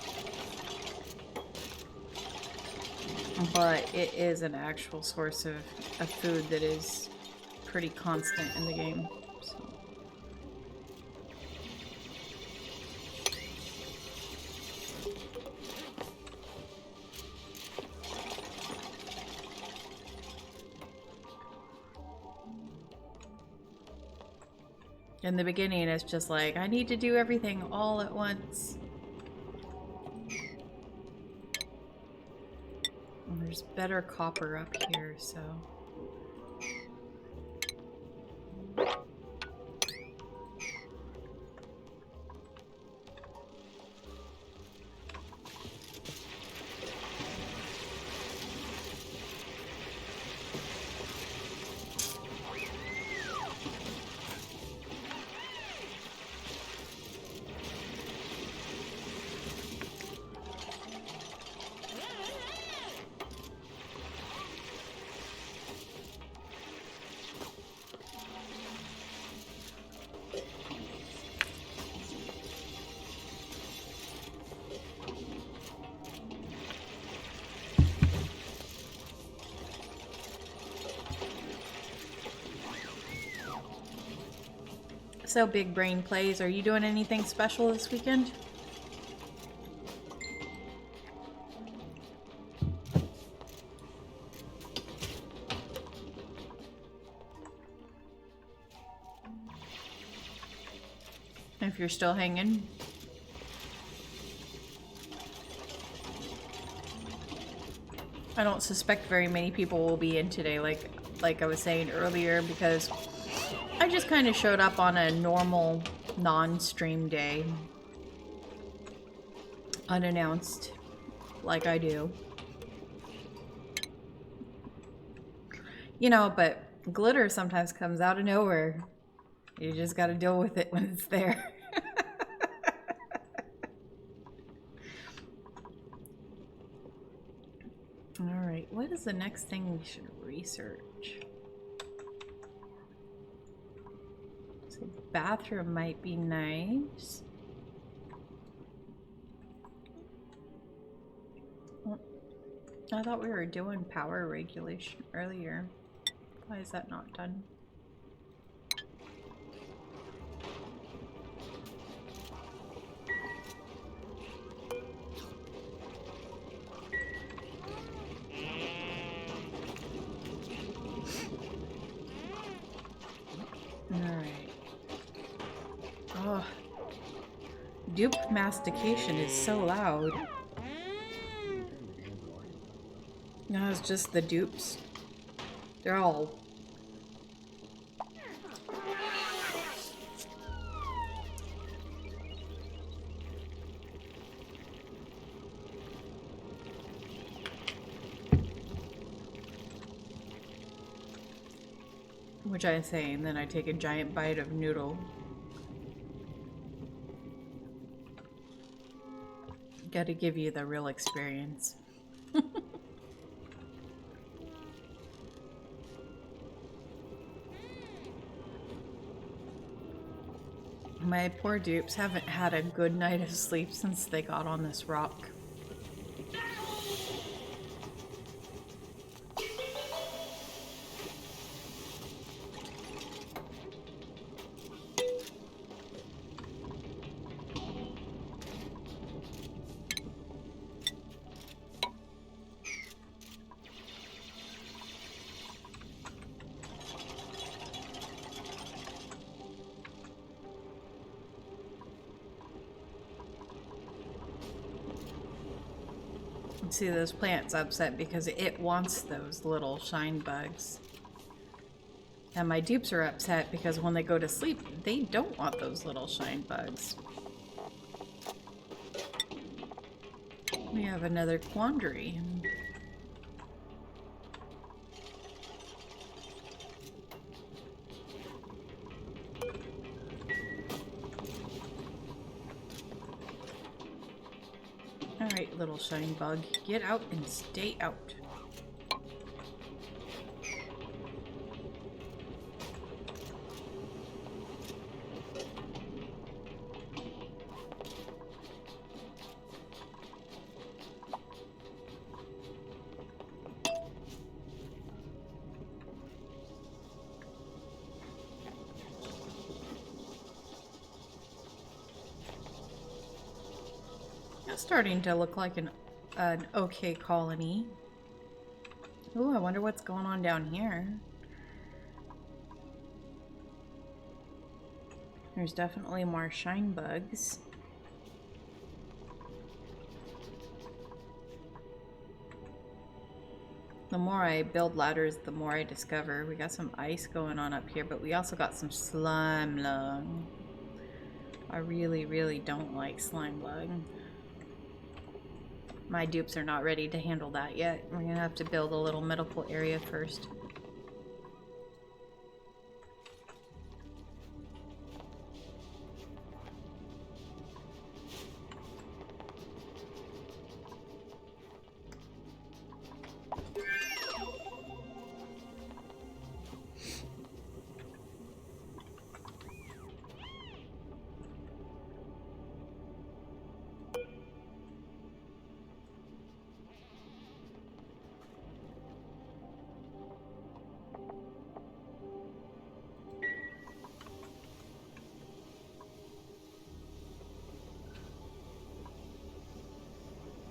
But it is an actual source of food that is pretty constant in the game. So. In the beginning, it's just like, I need to do everything all at once. And there's better copper up here, so... So Big Brain Plays, are you doing anything special this weekend? If you're still hanging. I don't suspect very many people will be in today, like I was saying earlier, because I just kind of showed up on a normal non-stream day. Unannounced, like I do. You know, but glitter sometimes comes out of nowhere. You just gotta deal with it when it's there. Alright, what is the next thing we should research? So bathroom might be nice. I thought we were doing power regulation earlier. Why is that not done? Alright. Oh. Dupe mastication is so loud. No, it's just the dupes. They're all... Which I say, and then I take a giant bite of noodle. Gotta give you the real experience. My poor dupes haven't had a good night of sleep since they got on this rock. See, this plant's upset because it wants those little shine bugs. And my dupes are upset because when they go to sleep, they don't want those little shine bugs. We have another quandary. Alright, little shine bug, get out and stay out. Starting to look like an okay colony. Ooh, I wonder what's going on down here. There's definitely more shine bugs. The more I build ladders, the more I discover. We got some ice going on up here, but we also got some slime lung. I really, really don't like slime lung. My dupes are not ready to handle that yet. We're gonna have to build a little medical area first.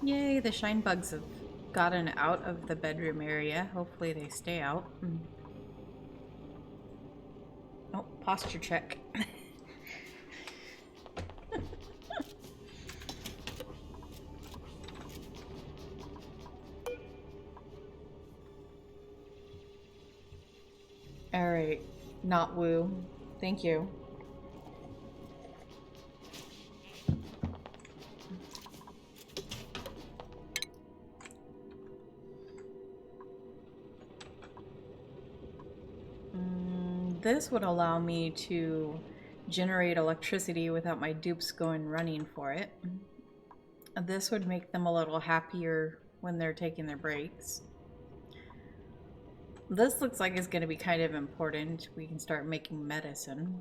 Yay, the shine bugs have gotten out of the bedroom area. Hopefully they stay out. Oh, posture check. Alright, not woo. Thank you. this would allow me to generate electricity without my dupes going running for it. This would make them a little happier when they're taking their breaks. This looks like it's going to be kind of important. We can start making medicine.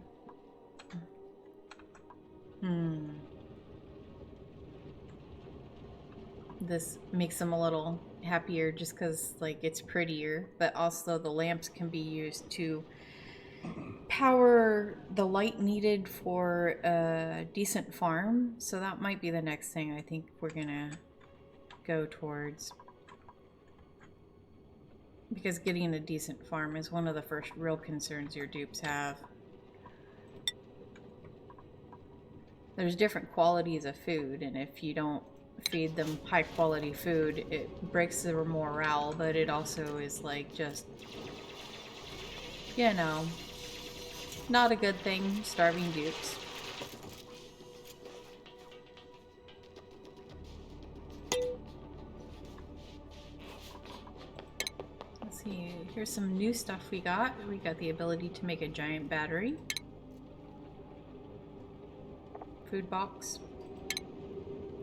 This makes them a little happier just because, like, it's prettier, but also the lamps can be used to power the light needed for a decent farm. So that might be the next thing I think we're gonna go towards, because getting a decent farm is one of the first real concerns your dupes have. There's different qualities of food, and if you don't feed them high quality food, it breaks their morale, but it also is like just, you know, not a good thing, starving dupes. Let's see, here's some new stuff we got. We got the ability to make a giant battery. Food box.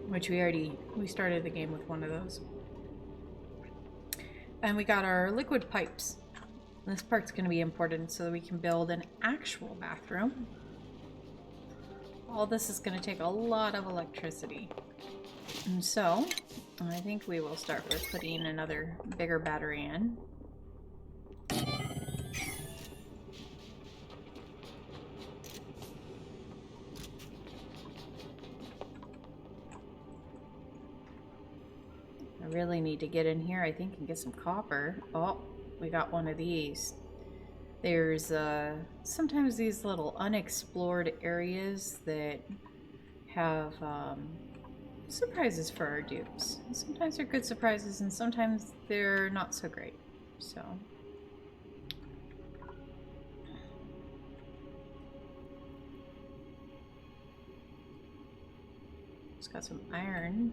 Which we started the game with one of those. And we got our liquid pipes. This part's going to be important so that we can build an actual bathroom. All this is going to take a lot of electricity. And so, I think we will start with putting another bigger battery in. I really need to get in here, I think, and get some copper. Oh, we got one of these. There's sometimes these little unexplored areas that have surprises for our dupes. Sometimes they're good surprises and sometimes they're not so great. So just got some iron.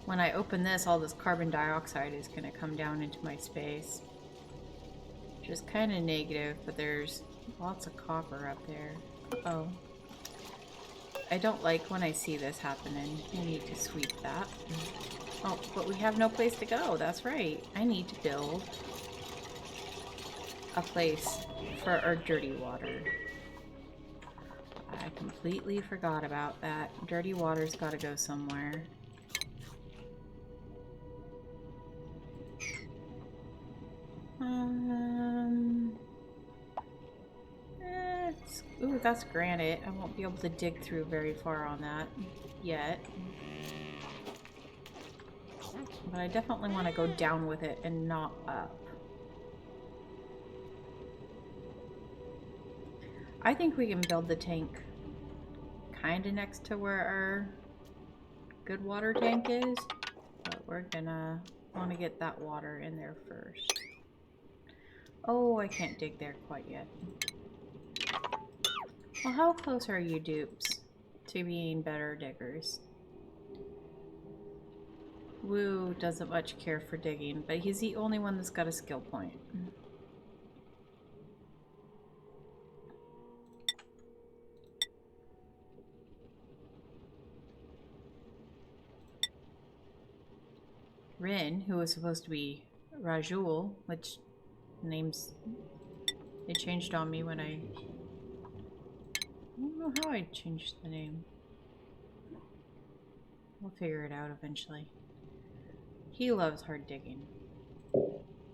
When I open this, all this carbon dioxide is going to come down into my space, which is kind of negative, but there's lots of copper up there. Uh-oh. I don't like when I see this happening. I need to sweep that. Oh, but we have no place to go. That's right. I need to build a place for our dirty water. I completely forgot about that. Dirty water's got to go somewhere. Ooh, that's granite. I won't be able to dig through very far on that yet. But I definitely want to go down with it and not up. I think we can build the tank kind of next to where our good water tank is. But we're gonna want to get that water in there first. Oh, I can't dig there quite yet. Well, how close are you dupes to being better diggers? Woo doesn't much care for digging, but he's the only one that's got a skill point. Rin, who was supposed to be Rajul, which names they changed on me when I don't know how I changed the name. We'll figure it out eventually. He loves hard digging,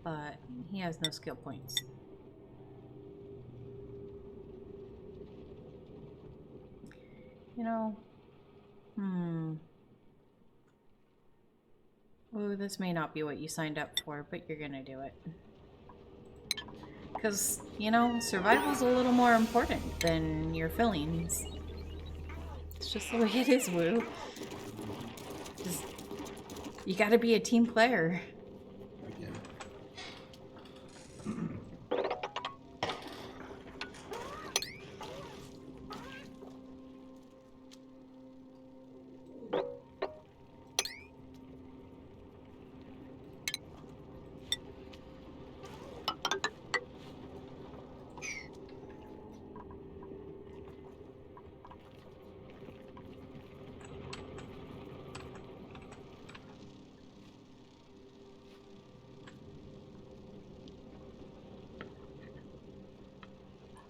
but he has no skill points. You know, oh, this may not be what you signed up for, but you're gonna do it. Because, you know, survival's a little more important than your fillings. It's just the way it is, Woo. Just, you gotta be a team player.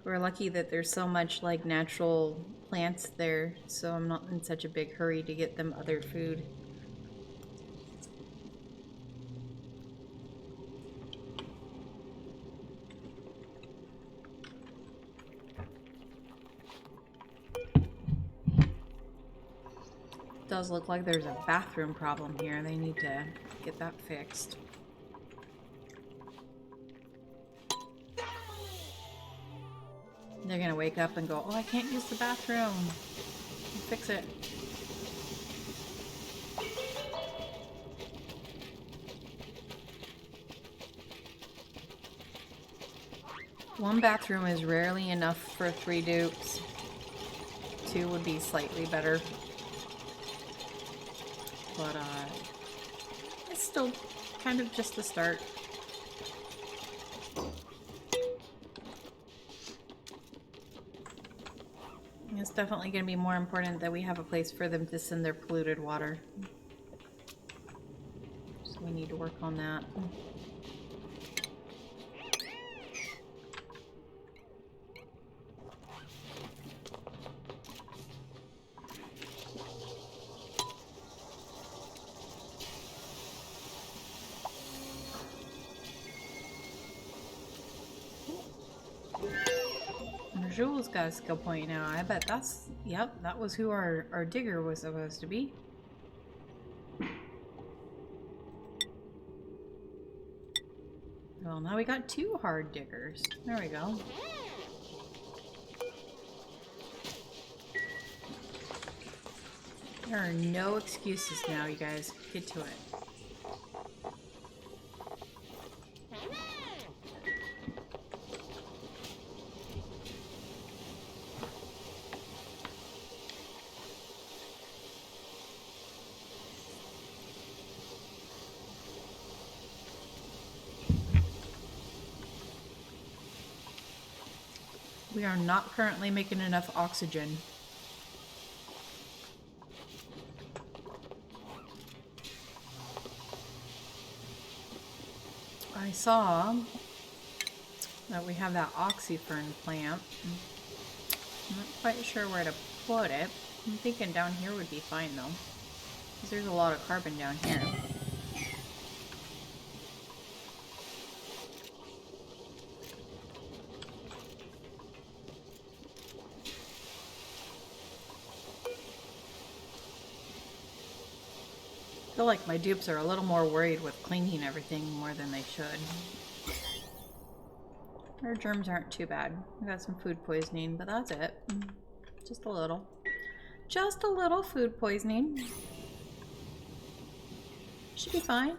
We're lucky that there's so much like natural plants there, so I'm not in such a big hurry to get them other food. Does look like there's a bathroom problem here. They need to get that fixed. They're gonna wake up and go, oh, I can't use the bathroom. Fix it. One bathroom is rarely enough for 3 dupes. 2 would be slightly better. But, it's still kind of just the start. It's definitely going to be more important that we have a place for them to send their polluted water. So we need to work on that. Jules got a skill point now. I bet that's... Yep, that was who our digger was supposed to be. Well, now we got 2 hard diggers. There we go. There are no excuses now, you guys. Get to it. We are not currently making enough oxygen. I saw that we have that oxyfern plant. I'm not quite sure where to put it. I'm thinking down here would be fine though, because there's a lot of carbon down here. I feel like my dupes are a little more worried with cleaning everything more than they should. Our germs aren't too bad. We got some food poisoning, but that's it. Just a little. Just a little food poisoning. Should be fine.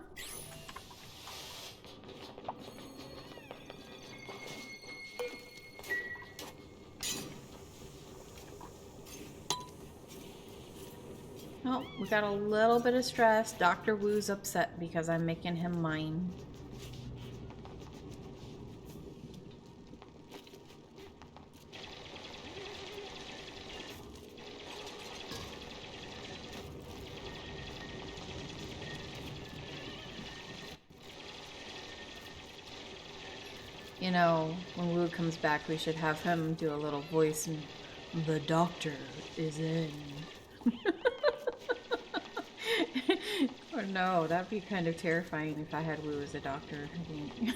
Oh, we got a little bit of stress. Dr. Wu's upset because I'm making him mine. You know, when Wu comes back, we should have him do a little voice and the doctor is in. Or no, that'd be kind of terrifying if I had Wu as a doctor, I think.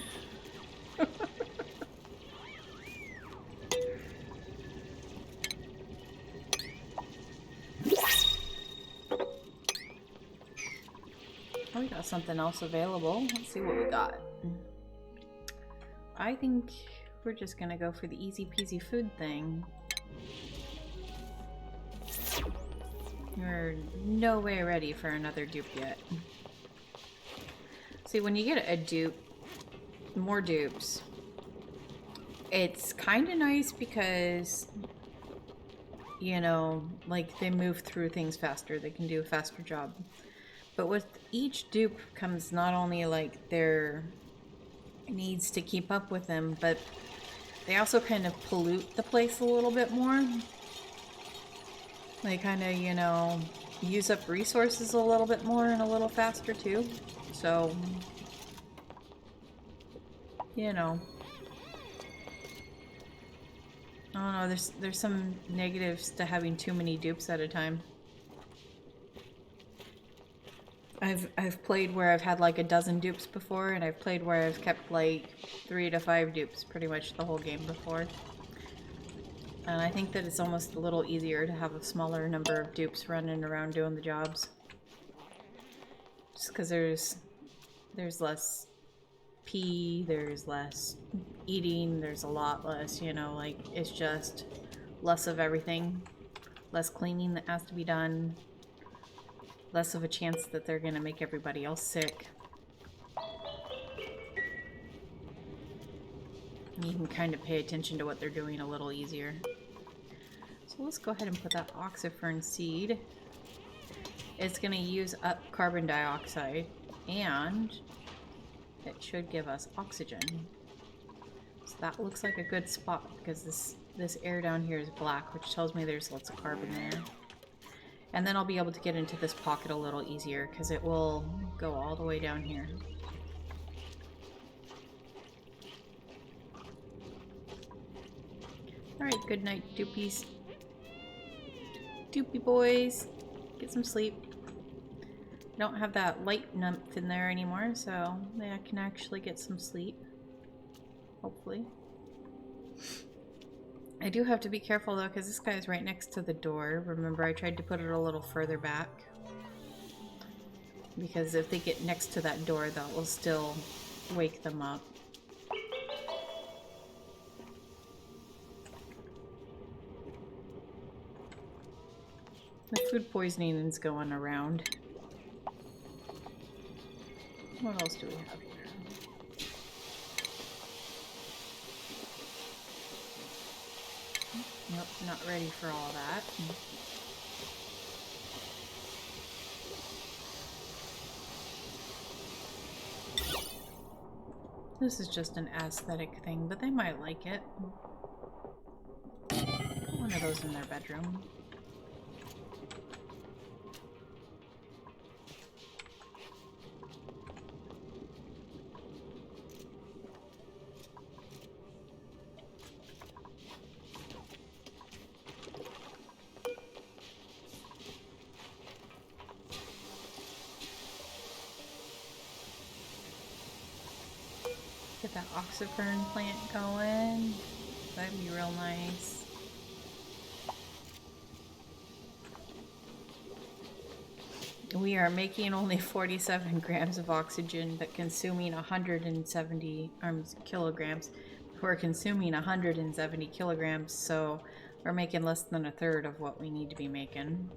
Oh, we got something else available. Let's see what we got. I think we're just gonna go for the easy peasy food thing. We're no way ready for another dupe yet. See, when you get a dupe, more dupes, it's kind of nice because, you know, like they move through things faster. They can do a faster job. But with each dupe comes not only like their needs to keep up with them, but they also kind of pollute the place a little bit more. They kind of, you know, use up resources a little bit more and a little faster too. So, you know. Oh no, there's some negatives to having too many dupes at a time. I've played where I've had like a dozen dupes before, and I've played where I've kept like 3 to 5 dupes pretty much the whole game before. And I think that it's almost a little easier to have a smaller number of dupes running around doing the jobs. Just because there's less pee, there's less eating, there's a lot less, you know, like it's just less of everything. Less cleaning that has to be done. Less of a chance that they're gonna make everybody else sick. You can kind of pay attention to what they're doing a little easier. So let's go ahead and put that oxifern seed. It's gonna use up carbon dioxide and it should give us oxygen. So that looks like a good spot because this air down here is black, which tells me there's lots of carbon there. And then I'll be able to get into this pocket a little easier because it will go all the way down here. Alright, good night, dupies. Doopy boys. Get some sleep. I don't have that light nymph in there anymore, so I can actually get some sleep. Hopefully. I do have to be careful though, because this guy is right next to the door. Remember, I tried to put it a little further back. Because if they get next to that door, that will still wake them up. The food poisoning is going around. What else do we have here? Nope, not ready for all that. This is just an aesthetic thing, but they might like it. Put one of those in their bedroom. Get that oxifern plant going. That'd be real nice. We are making only 47 grams of oxygen, but consuming 170 kilograms. We're consuming 170 kilograms, so we're making less than a third of what we need to be making.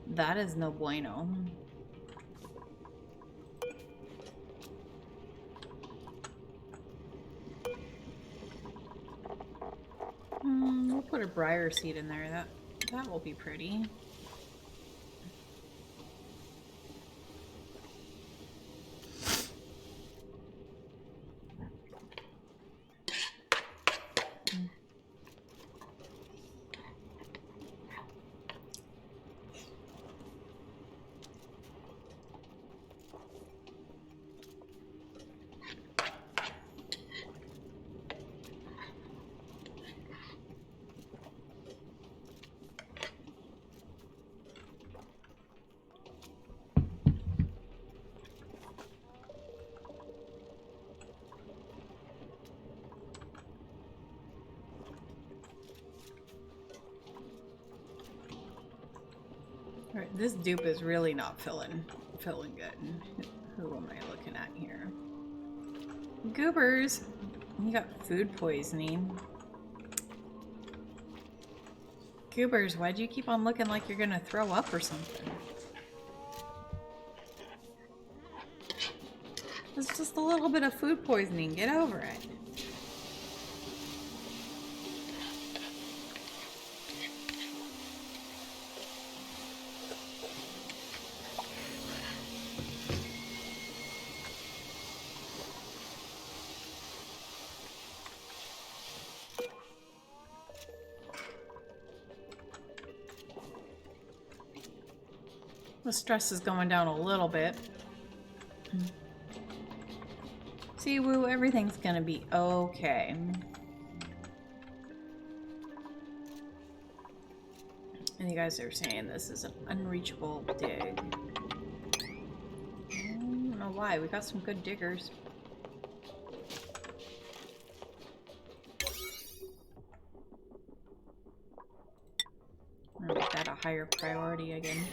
That is no bueno. We'll put a briar seed in there. That will be pretty. Alright, this dupe is really not feeling good. Who am I looking at here? Goobers! You got food poisoning. Goobers, why'd you keep on looking like you're gonna throw up or something? It's just a little bit of food poisoning. Get over it. The stress is going down a little bit. See, Woo, everything's gonna be okay. And you guys are saying this is an unreachable dig. I don't know why. We got some good diggers. I'm gonna make that a higher priority again.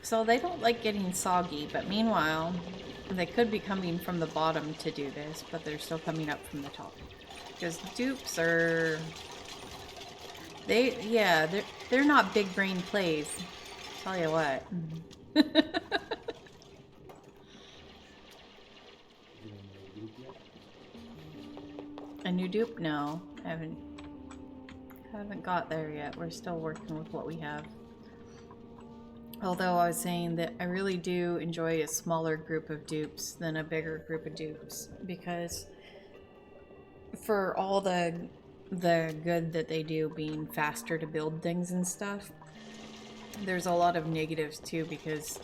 So they don't like getting soggy, but meanwhile, they could be coming from the bottom to do this, but they're still coming up from the top. Because dupes are... they're not big brain plays. Tell you what. A new dupe? No, I haven't got there yet. We're still working with what we have. Although I was saying that I really do enjoy a smaller group of dupes than a bigger group of dupes, because for all the good that they do, being faster to build things and stuff, there's a lot of negatives too, because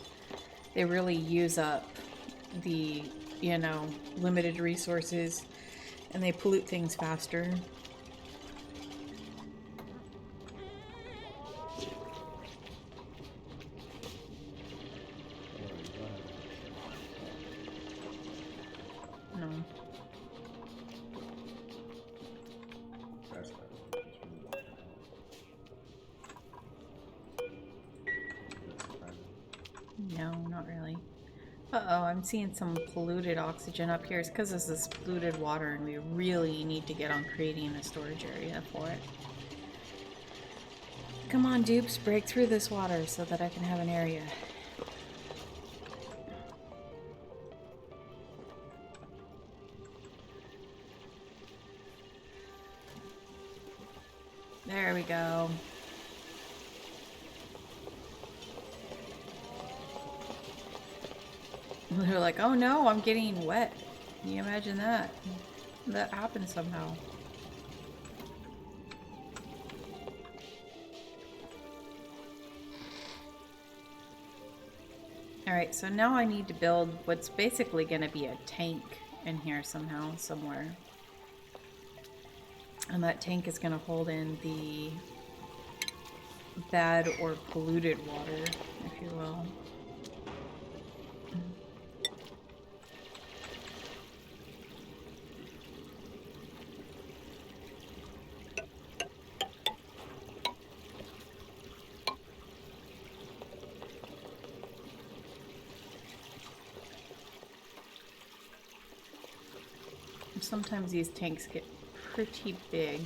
they really use up the, you know, limited resources, and they pollute things faster. No. No, not really. Uh-oh, I'm seeing some polluted oxygen up here. It's because this is polluted water, and we really need to get on creating a storage area for it. Come on, dupes, break through this water so that I can have an area. There we go. They're like, oh no, I'm getting wet. Can you imagine that? That happened somehow. Alright, so now I need to build what's basically going to be a tank in here somehow, somewhere. And that tank is going to hold in the bad or polluted water, if you will. Sometimes these tanks get pretty big.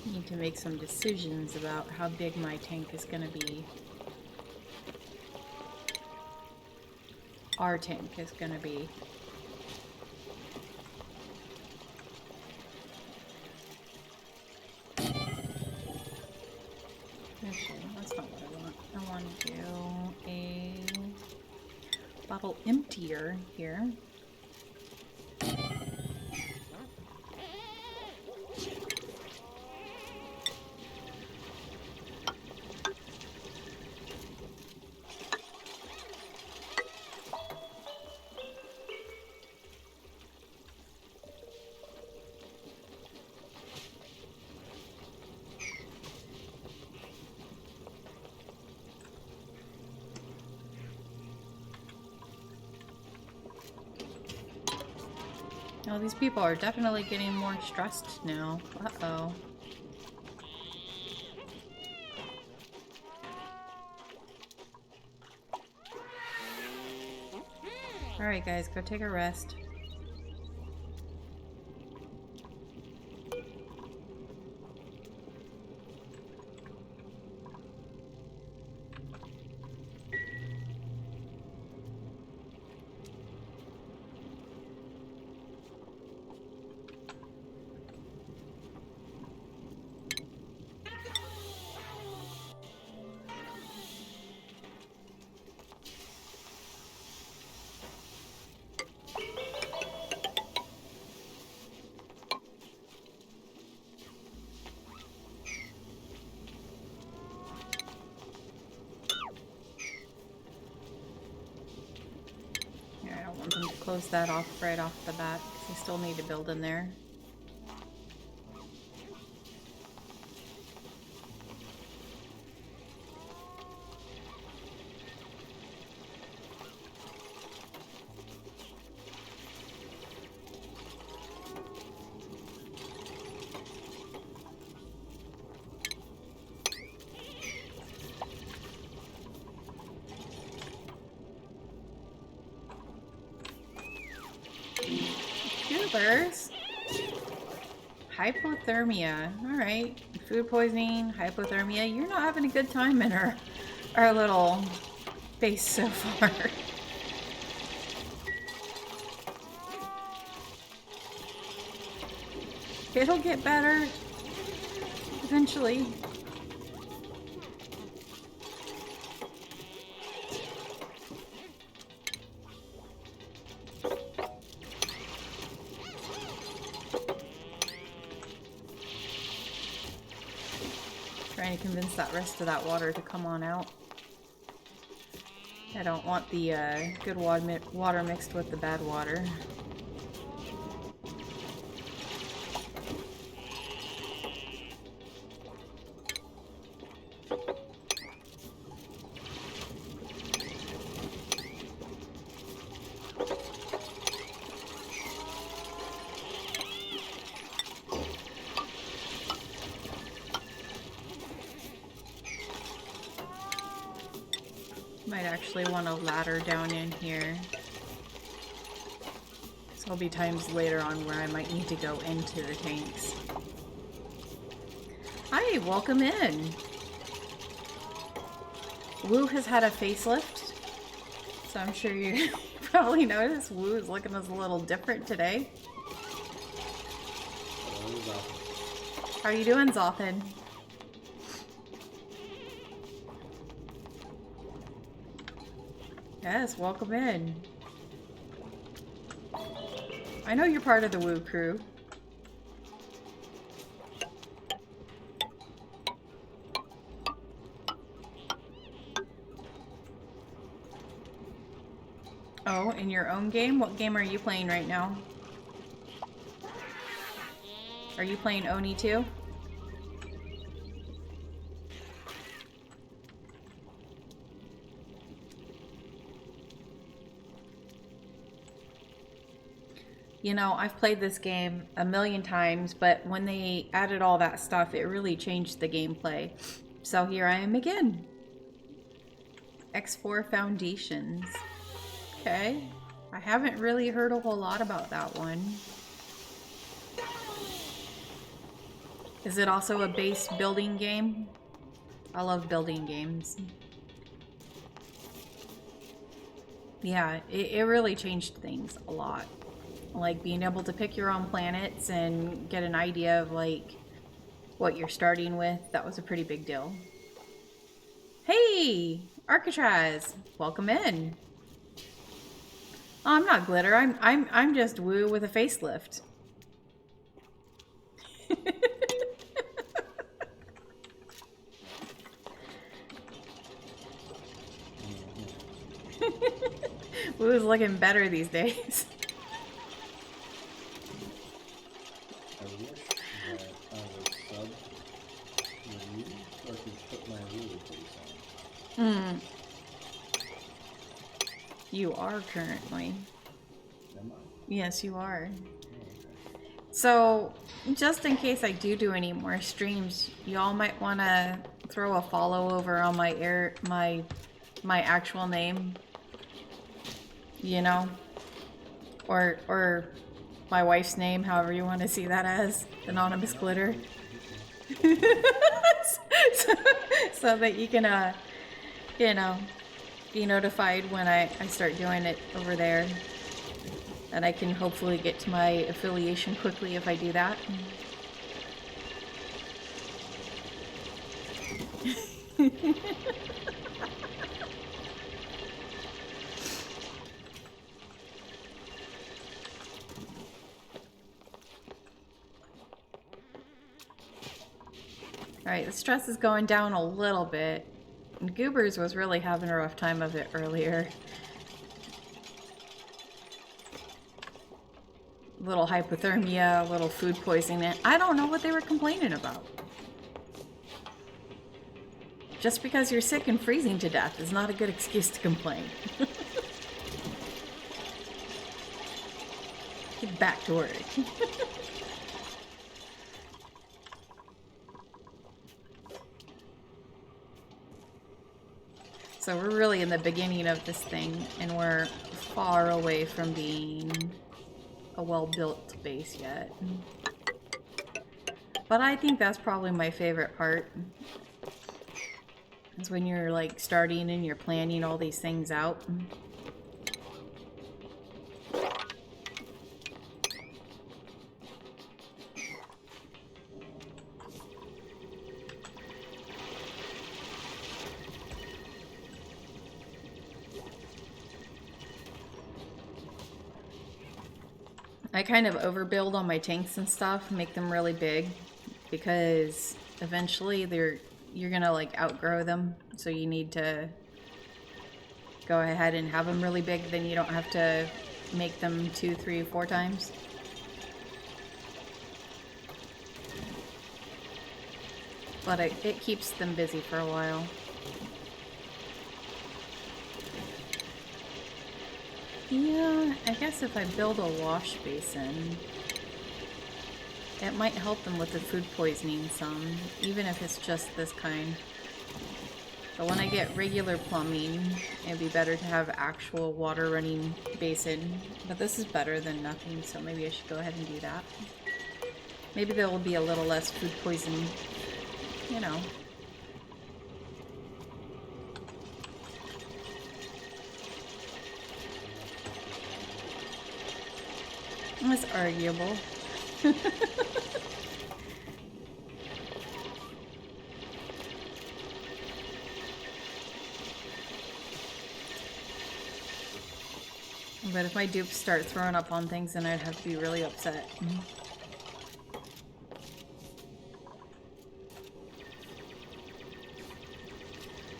Need to make some decisions about how big my tank is going to be. Our tank is going to be. Actually, that's not what I want. I want to do a bottle emptier here. Oh, these people are definitely getting more stressed now. Uh-oh. Alright guys, go take a rest. don't want them to close that off right off the bat, because I still need to build in there. Goobers. Hypothermia. Alright. Food poisoning, hypothermia. You're not having a good time in our little base so far. It'll get better. Eventually. Trying to convince that rest of that water to come on out. I don't want the good water mixed with the bad water. Might actually want a ladder down in here. So there'll be times later on where I might need to go into the tanks. Hi, welcome in. Woo has had a facelift, so I'm sure you probably noticed Woo is looking a little different today. How are you doing, Zothan? Yes, welcome in. I know you're part of the Woo crew. Oh, in your own game? What game are you playing right now? Are you playing Oni too? You know, I've played this game a million times, but when they added all that stuff, it really changed the gameplay. So here I am again. X4 Foundations. Okay. I haven't really heard a whole lot about that one. Is it also a base building game? I love building games. Yeah, it really changed things a lot. Like being able to pick your own planets and get an idea of like what you're starting with. That was a pretty big deal. Hey, Arcatraz, welcome in. Oh, I'm not Glitter. I'm just Woo with a facelift. Woo's looking better these days. I wish that I was sub review so I could put my Woo face on. You are currently. Am I? Yes, you are. Oh, okay. So, just in case I do any more streams, y'all might want to throw a follow over on my actual name. You know, or my wife's name, however you want to see that as, Anonymous Glitter. so that you can, you know, be notified when I start doing it over there. And I can hopefully get to my affiliation quickly if I do that. Alright, the stress is going down a little bit. And Goobers was really having a rough time of it earlier. little hypothermia, a little food poisoning. I don't know what they were complaining about. Just because you're sick and freezing to death is not a good excuse to complain. Get back to work. So we're really in the beginning of this thing, and we're far away from being a well-built base yet. But I think that's probably my favorite part. Is when you're like starting and you're planning all these things out. I kind of overbuild on my tanks and stuff, make them really big, because eventually you're gonna like outgrow them, so you need to go ahead and have them really big, then you don't have to make them 2, 3, 4 times. But it keeps them busy for a while. Yeah, I guess if I build a wash basin, it might help them with the food poisoning some, even if it's just this kind. But when I get regular plumbing, it'd be better to have actual water running basin. But this is better than nothing, so maybe I should go ahead and do that. Maybe there will be a little less food poisoning, you know. It's arguable. But if my dupes start throwing up on things, then I'd have to be really upset.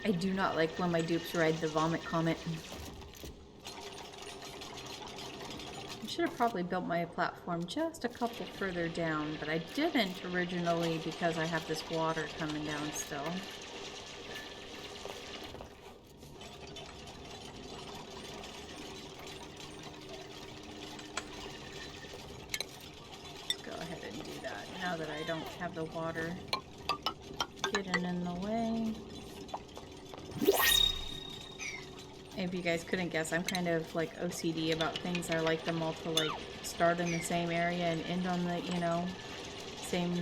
I do not like when my dupes ride the vomit comet. I should have probably built my platform just a couple further down, but I didn't originally because I have this water coming down still. Let's go ahead and do that now that I don't have the water getting in the way. If you guys couldn't guess, I'm kind of like OCD about things. I like them all to like start in the same area and end on the, you know, same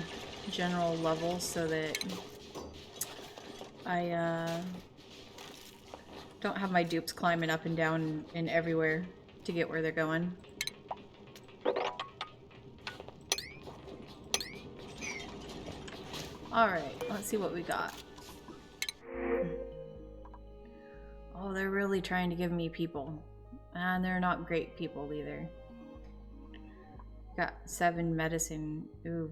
general level so that I don't have my dupes climbing up and down and everywhere to get where they're going. Alright, let's see what we got. Oh, they're really trying to give me people. And they're not great people either. Got 7 medicine. Ooh.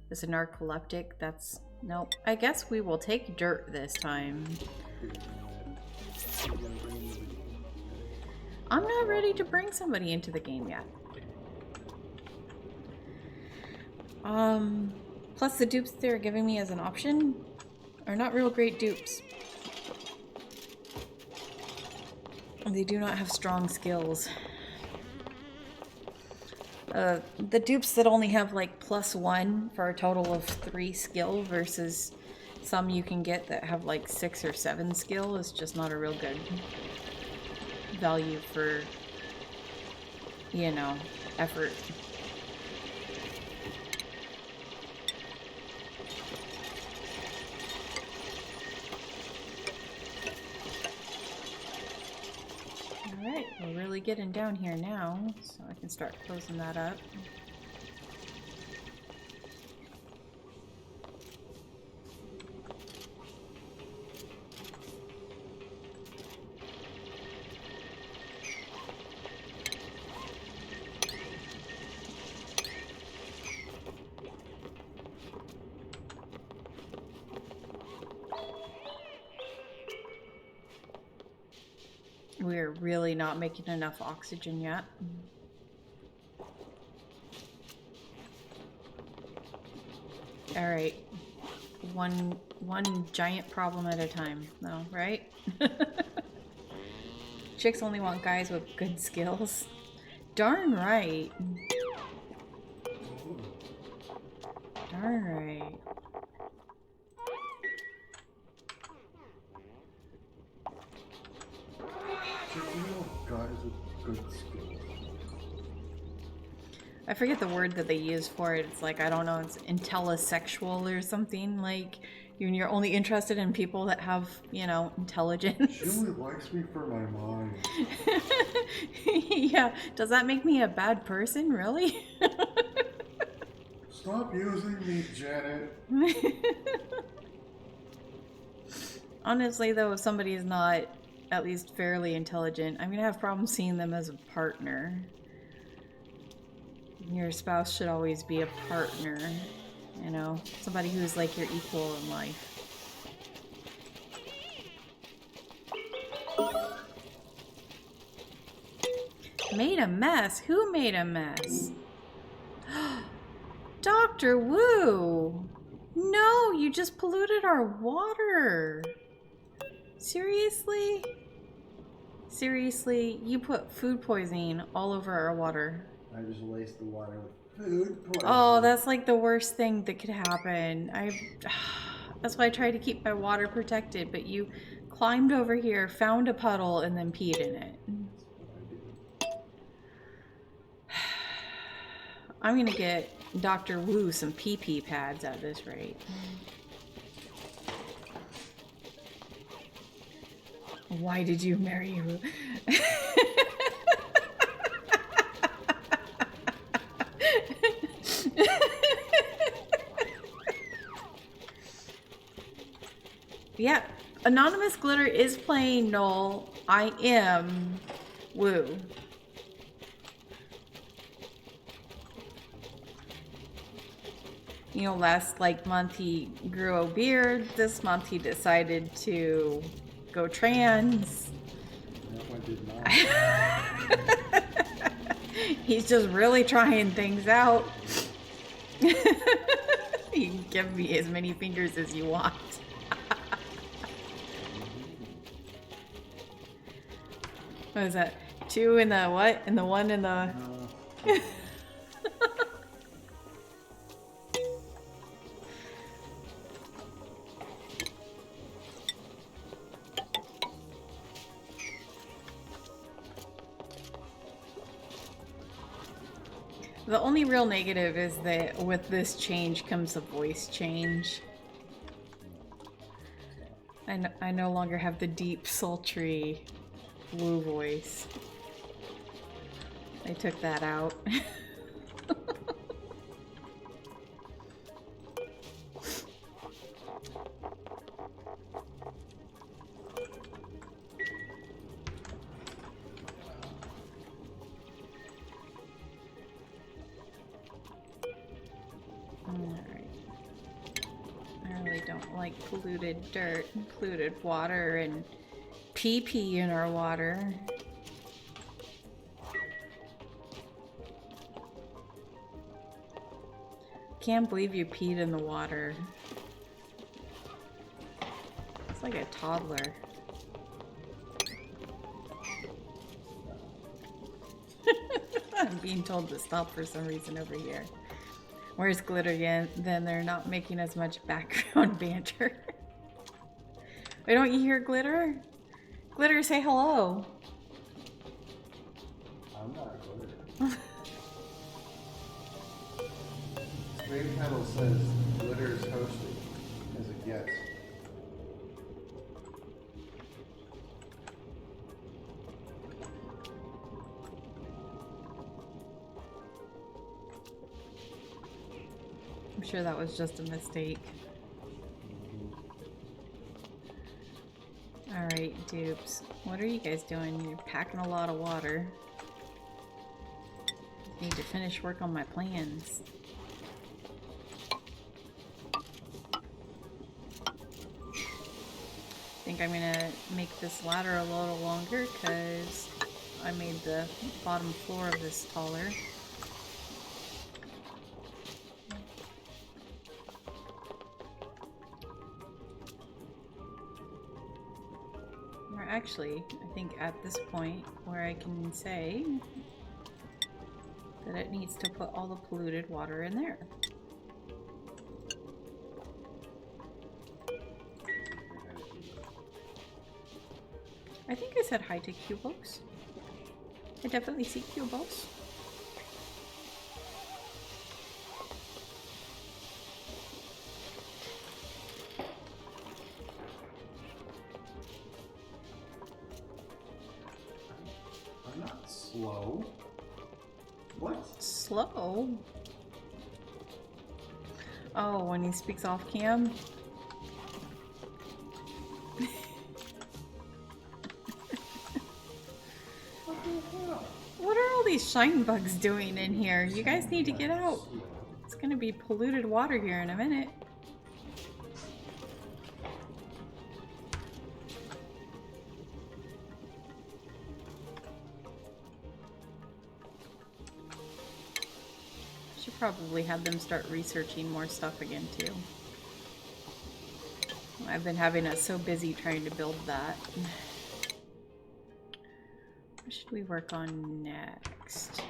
This is a narcoleptic. That's... Nope. I guess we will take dirt this time. I'm not ready to bring somebody into the game yet. Plus the dupes they're giving me as an option are not real great dupes. They do not have strong skills. The dupes that only have like +1 for a total of 3 skill versus some you can get that have like 6 or 7 skill is just not a real good value for, you know, effort. Alright, we're really getting down here now, so I can start closing that up. We're really not making enough oxygen yet. All right. One giant problem at a time, though, right? Chicks only want guys with good skills. Darn right. Darn right. Guys with good skills. I forget the word that they use for it. It's like, I don't know, it's intellisexual or something. Like, you're only interested in people that have, you know, intelligence. She only likes me for my mind. Yeah. Does that make me a bad person, really? Stop using me, Janet. Honestly, though, if somebody is not at least fairly intelligent, I'm gonna have problems seeing them as a partner. Your spouse should always be a partner, you know, somebody who's like your equal in life. Made a mess? Who made a mess? Dr. Wu! No, you just polluted our water! Seriously? Seriously, you put food poisoning all over our water. I just laced the water with food poisoning. Oh, that's like the worst thing that could happen. That's why I try to keep my water protected, but you climbed over here, found a puddle, and then peed in it. I'm gonna get Dr. Wu some pee-pee pads at this rate. Why did you marry Wu? Yeah, Anonymous Glitter is playing Null. I am Wu. You know, last month he grew a beard. This month he decided to go trans. No, I did not. He's just really trying things out. You can give me as many fingers as you want. What is that? 2 in the what? And the 1 in the... The only real negative is that with this change comes a voice change. I no longer have the deep, sultry Wu voice. They took that out. Polluted dirt, polluted water, and pee-pee in our water. Can't believe you peed in the water. It's like a toddler. I'm being told to stop for some reason over here. Where's Glitter again? Then they're not making as much background banter. Wait, don't you hear Glitter? Glitter, say hello. I'm not Glitter. Stream Pedal says Glitter is hosting as a guest. I'm sure that was just a mistake. Alright, dupes. What are you guys doing? You're packing a lot of water. Need to finish work on my plans. I think I'm gonna make this ladder a little longer because I made the bottom floor of this taller. actually, I think at this point where I can say that it needs to put all the polluted water in there. I think I said hi to Cubos. I definitely see Cubos. I'm not slow. What? Slow? Oh, when he speaks off cam? What the hell? What are all these shine bugs doing in here? You guys need to get out. It's gonna be polluted water here in a minute. Should probably have them start researching more stuff again too. I've been having us so busy trying to build that. What should we work on next?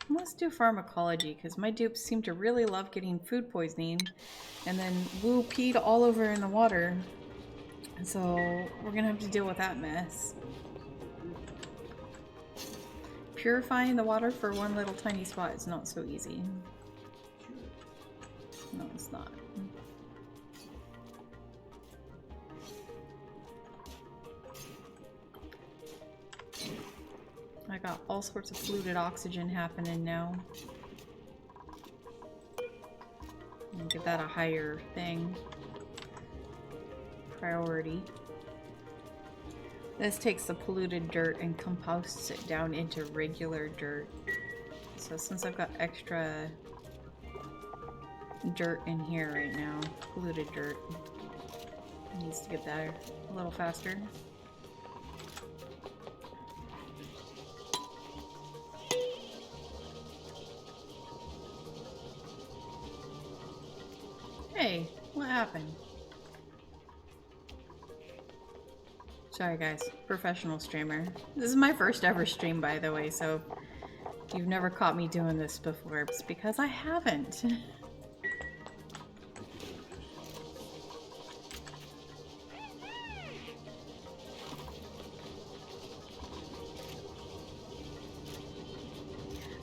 Let's do pharmacology, because my dupes seem to really love getting food poisoning and then woo peed all over in the water. So we're gonna have to deal with that mess. Purifying the water for one little tiny spot is not so easy. No, it's not. I got all sorts of polluted oxygen happening now. I'll give that a higher thing. Priority. This takes the polluted dirt and composts it down into regular dirt. So since I've got extra dirt in here right now, polluted dirt, it needs to get there a little faster. Hey, what happened? Sorry guys, professional streamer. This is my first ever stream, by the way, so if you've never caught me doing this before, it's because I haven't.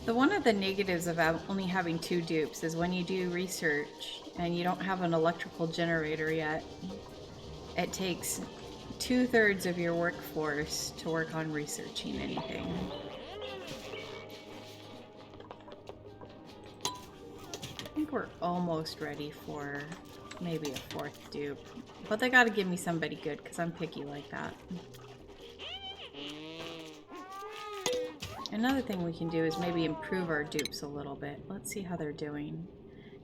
One of the negatives of only having 2 dupes is when you do research and you don't have an electrical generator yet, it takes 2/3 of your workforce to work on researching anything. I think we're almost ready for maybe a 4th dupe, but they gotta give me somebody good because I'm picky like that. Another thing we can do is maybe improve our dupes a little bit. Let's see how they're doing.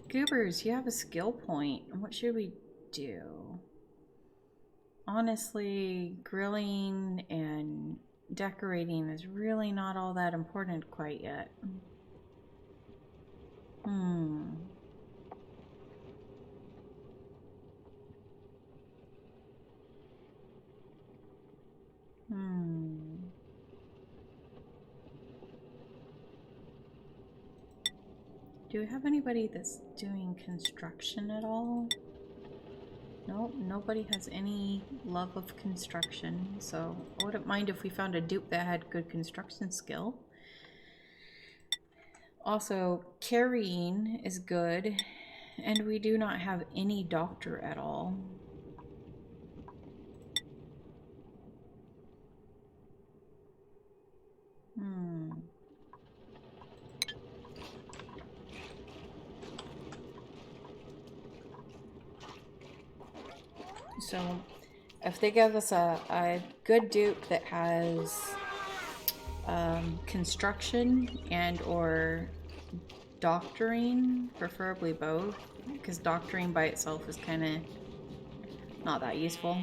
Goobers, you have a skill point. What should we do? Honestly, grilling and decorating is really not all that important quite yet. Do we have anybody that's doing construction at all? Nope, nobody has any love of construction, so I wouldn't mind if we found a dupe that had good construction skill. Also, carrying is good, and we do not have any doctor at all. So, if they give us a good dupe that has construction and or doctoring, preferably both, because doctoring by itself is kind of not that useful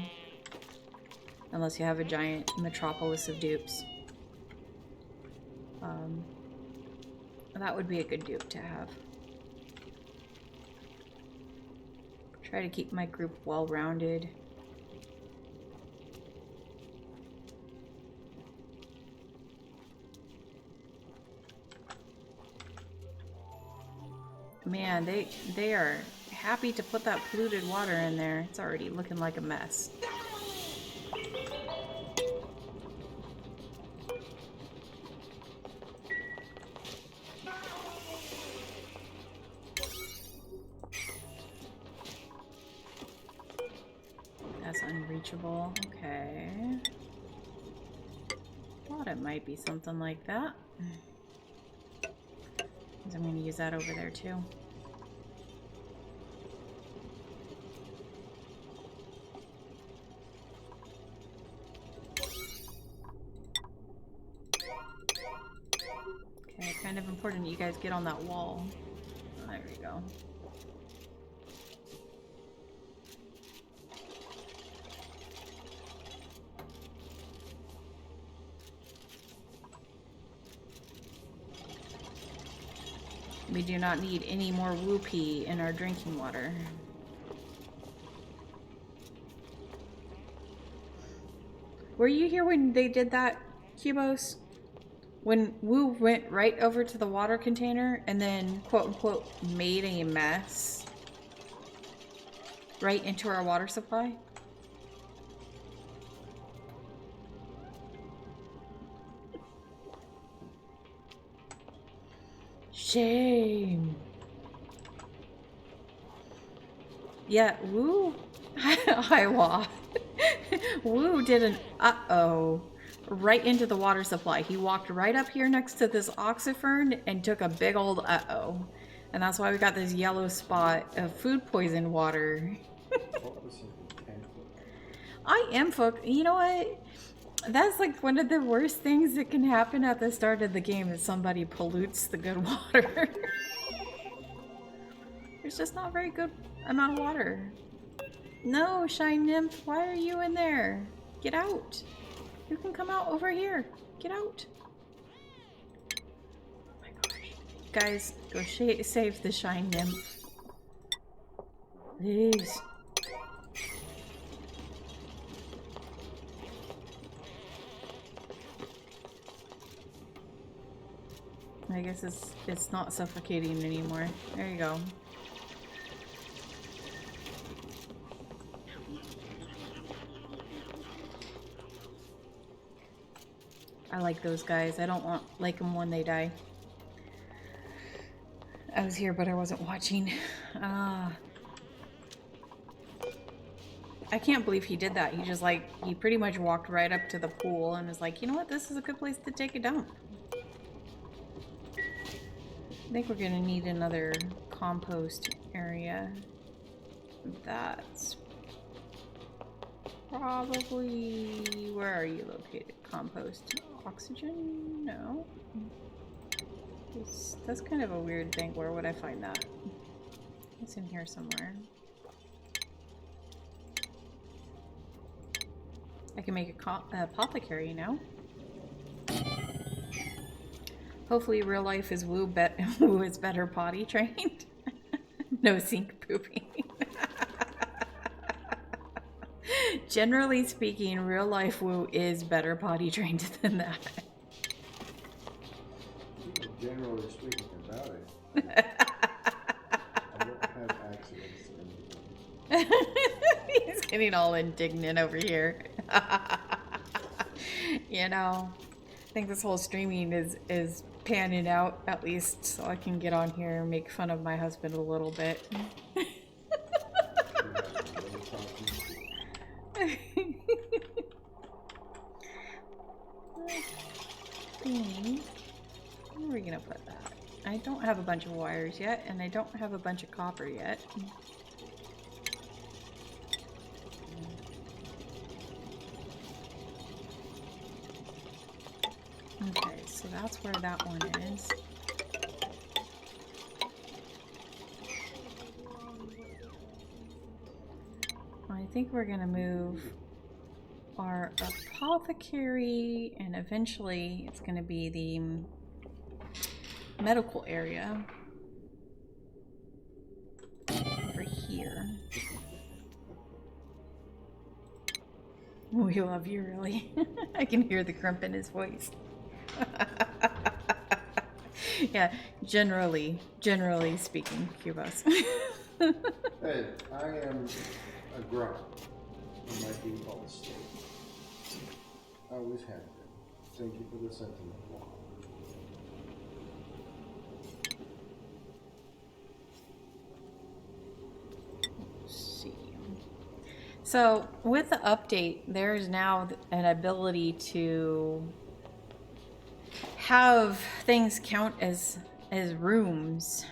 unless you have a giant metropolis of dupes. That would be a good dupe to have. Try to keep my group well-rounded. Man, they are happy to put that polluted water in there. It's already looking like a mess. That's unreachable. Okay. Thought it might be something like that. I'm going to use that over there too. Okay, kind of important you guys get on that wall. There we go. We do not need any more whoopee in our drinking water. Were you here when they did that, Cubos? When Woo went right over to the water container and then, quote unquote, made a mess right into our water supply? Shame. Yeah, Woo. Hi, Wa. Woo did an uh-oh right into the water supply. He walked right up here next to this oxifern and took a big old uh-oh. And that's why we got this yellow spot of food poison water. I am folk. You know what? That's like one of the worst things that can happen at the start of the game is somebody pollutes the good water. There's just not very good amount of water. No, Shine Nymph, why are you in there? Get out. You can come out over here. Get out. Oh my gosh. Guys, go save the Shine Nymph. Please. I guess it's not suffocating anymore. There you go. I like those guys. I don't like them when they die. I was here, but I wasn't watching. I can't believe he did that. He just he pretty much walked right up to the pool and was like, you know what? This is a good place to take a dump. I think we're gonna need another compost area. That's probably... Where are you located? Compost. Oxygen? No. That's kind of a weird thing. Where would I find that? It's in here somewhere. I can make a apothecary now. Hopefully real life is Woo is better potty trained. No sink pooping. Generally speaking, real life Woo is better potty trained than that. Generally speaking about it, I don't have accidents or anything. He's getting all indignant over here. You know, I think this whole streaming is panning out, at least so I can get on here and make fun of my husband a little bit. Where are we gonna put that? I don't have a bunch of wires yet, and I don't have a bunch of copper yet. Okay, so that's where that one is. I think we're gonna move our apothecary, and eventually it's gonna be the medical area over here. We love you, really. I can hear the grump in his voice. Yeah, generally speaking, Cubos. Hey, I am a grunt in my default state. I always have been. Thank you for the sentiment. See. So with the update, there is now an ability to have things count as rooms,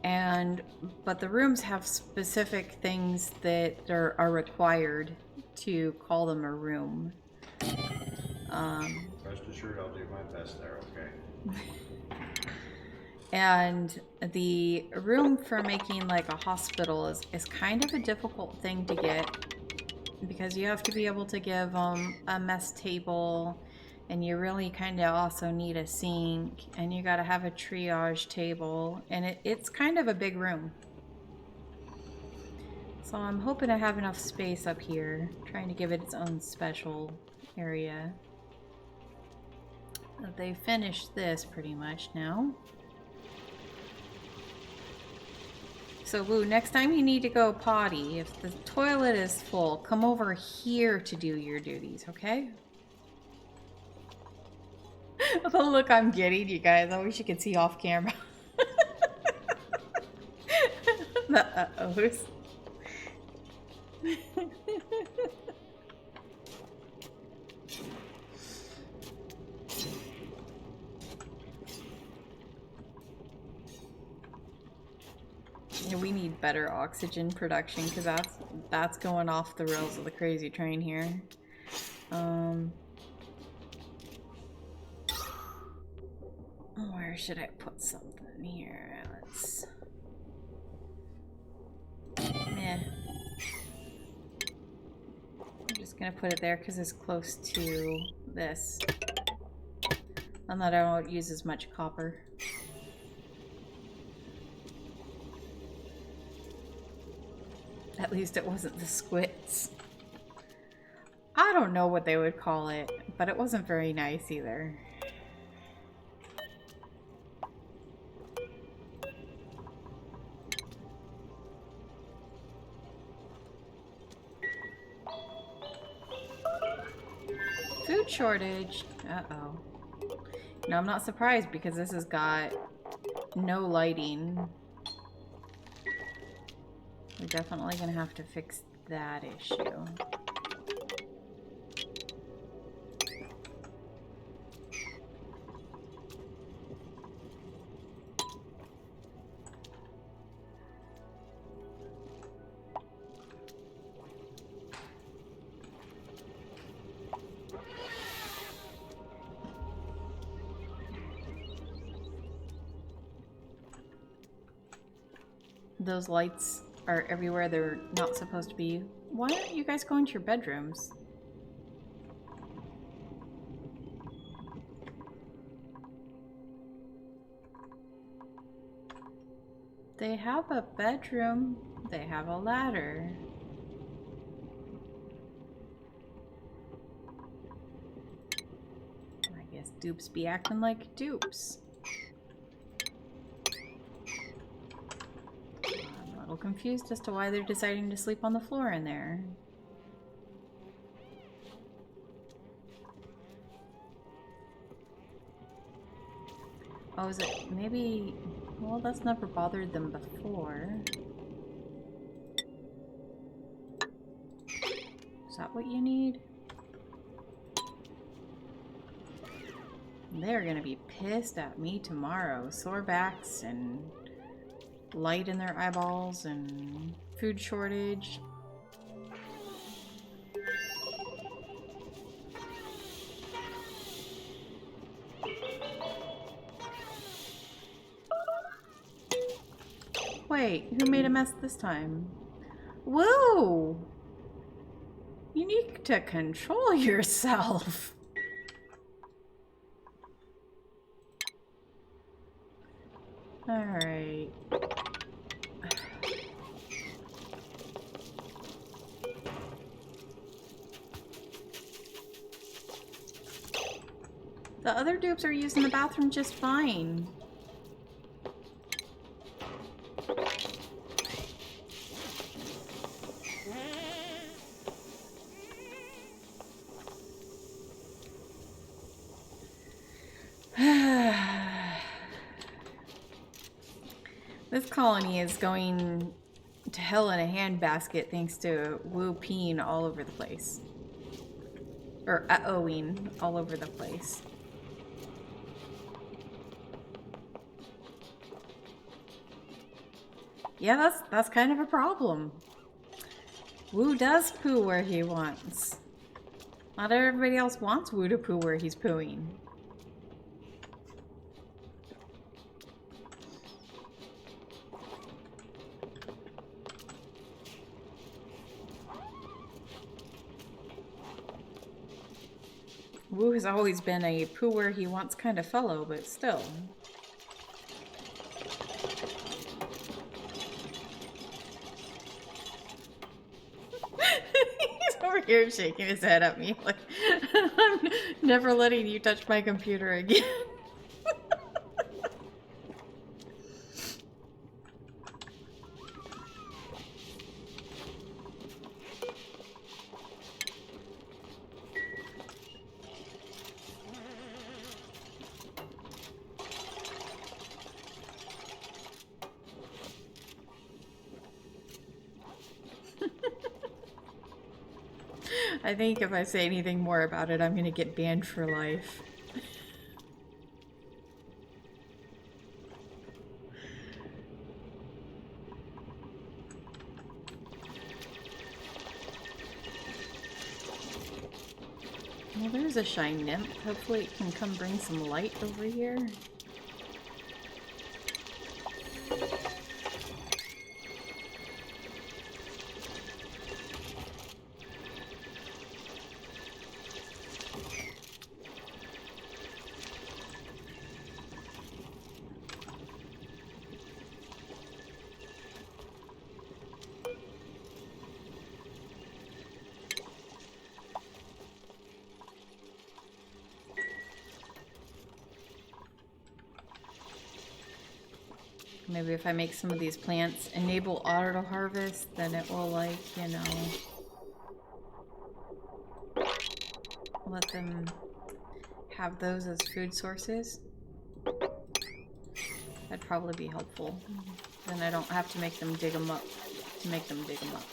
but the rooms have specific things that are required to call them a room. Rest assured, I'll do my best there. Okay. And the room for making like a hospital is kind of a difficult thing to get, because you have to be able to give them a mess table, and you really kind of also need a sink, and you got to have a triage table, and it's kind of a big room. So I'm hoping to have enough space up here, trying to give it its own special area. They finished this pretty much now. So, Woo, next time you need to go potty, if the toilet is full, come over here to do your duties, okay? The look I'm getting, you guys, I wish you could see off camera. The uh-ohs. We need better oxygen production, because that's going off the rails of the crazy train here. Where should I put something here? Let's... Meh. I'm just gonna put it there because it's close to this. And that I won't use as much copper. At least it wasn't the squits. I don't know what they would call it, but it wasn't very nice either. Food shortage. Uh-oh. No, I'm not surprised because this has got no lighting. We're definitely gonna have to fix that issue. Those lights are everywhere they're not supposed to be. Why aren't you guys going to your bedrooms? They have a bedroom. They have a ladder. I guess dupes be acting like dupes. I'm a little confused as to why they're deciding to sleep on the floor in there. Oh, is it maybe... Well, that's never bothered them before. Is that what you need? They're gonna be pissed at me tomorrow. Sore backs and light in their eyeballs and food shortage. Wait, who made a mess this time? Whoa! You need to control yourself. Alright. The other dupes are using the bathroom just fine. This colony is going to hell in a handbasket thanks to Wu peeing all over the place. Or uh-ohing all over the place. Yeah, that's kind of a problem. Wu does poo where he wants. Not everybody else wants Wu to poo where he's pooing. Wu has always been a poo where he wants kind of fellow, but still. He's over here shaking his head at me like, I'm never letting you touch my computer again. I think if I say anything more about it, I'm gonna get banned for life. Well, there's a shine nymph. Hopefully it can come bring some light over here. Maybe if I make some of these plants enable auto harvest, then it will, like, you know, let them have those as food sources. That'd probably be helpful. Then I don't have to make them dig them up to make them dig them up.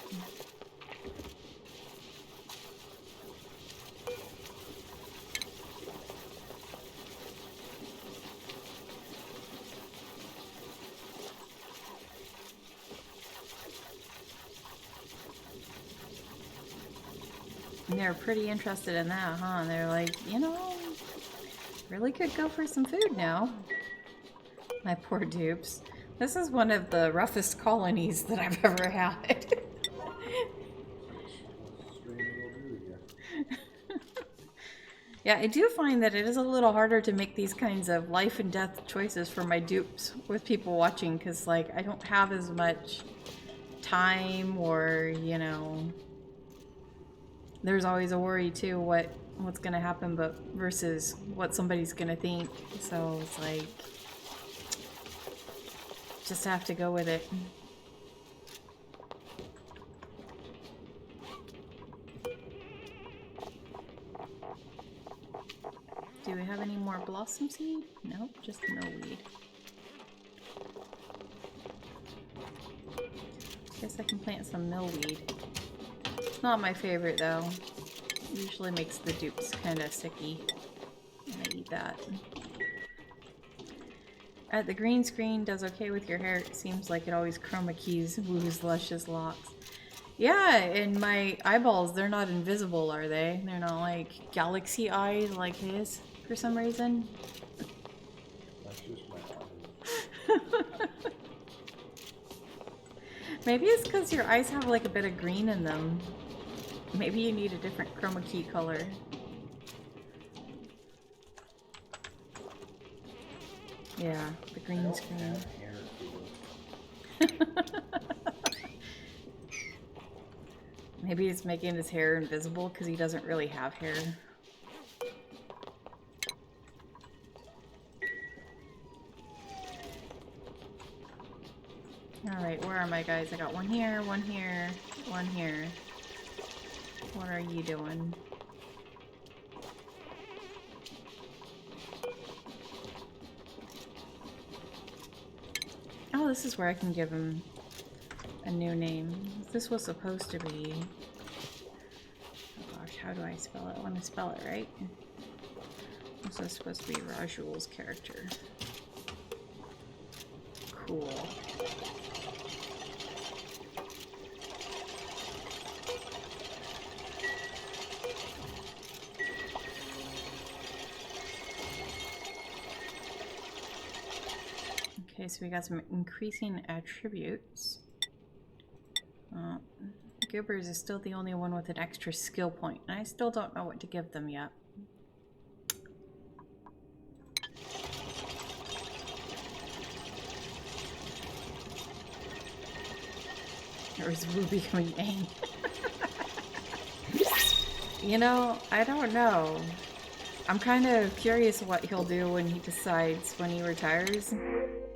And they're pretty interested in that, huh? And they're like, you know, really could go for some food now. My poor dupes. This is one of the roughest colonies that I've ever had. Yeah, I do find that it is a little harder to make these kinds of life and death choices for my dupes with people watching, because, like, I don't have as much time, or, you know, there's always a worry too what's gonna happen, but versus what somebody's gonna think. So it's like, just have to go with it. Do we have any more blossom seed? Nope, just millweed. Guess I can plant some millweed. Not my favorite though. Usually makes the dupes kind of sicky. And I eat that. The green screen does okay with your hair. It seems like it always chroma keys Wu's luscious locks. Yeah, and my eyeballs, they're not invisible, are they? They're not like galaxy eyes like his for some reason. That's just my eyes. Maybe it's because your eyes have like a bit of green in them. Maybe you need a different chroma key color. Yeah, the green screen. Maybe it's making his hair invisible because he doesn't really have hair. Alright, where are my guys? I got one here, one here, one here. What are you doing? Oh, this is where I can give him a new name. This was supposed to be... Oh gosh, how do I spell it? I want to spell it right. This is supposed to be Rajul's character. Cool. Okay, so we got some increasing attributes. Gibbers is still the only one with an extra skill point, and I still don't know what to give them yet. Or is Wu becoming Aang? You know, I don't know. I'm kind of curious what he'll do when he decides when he retires.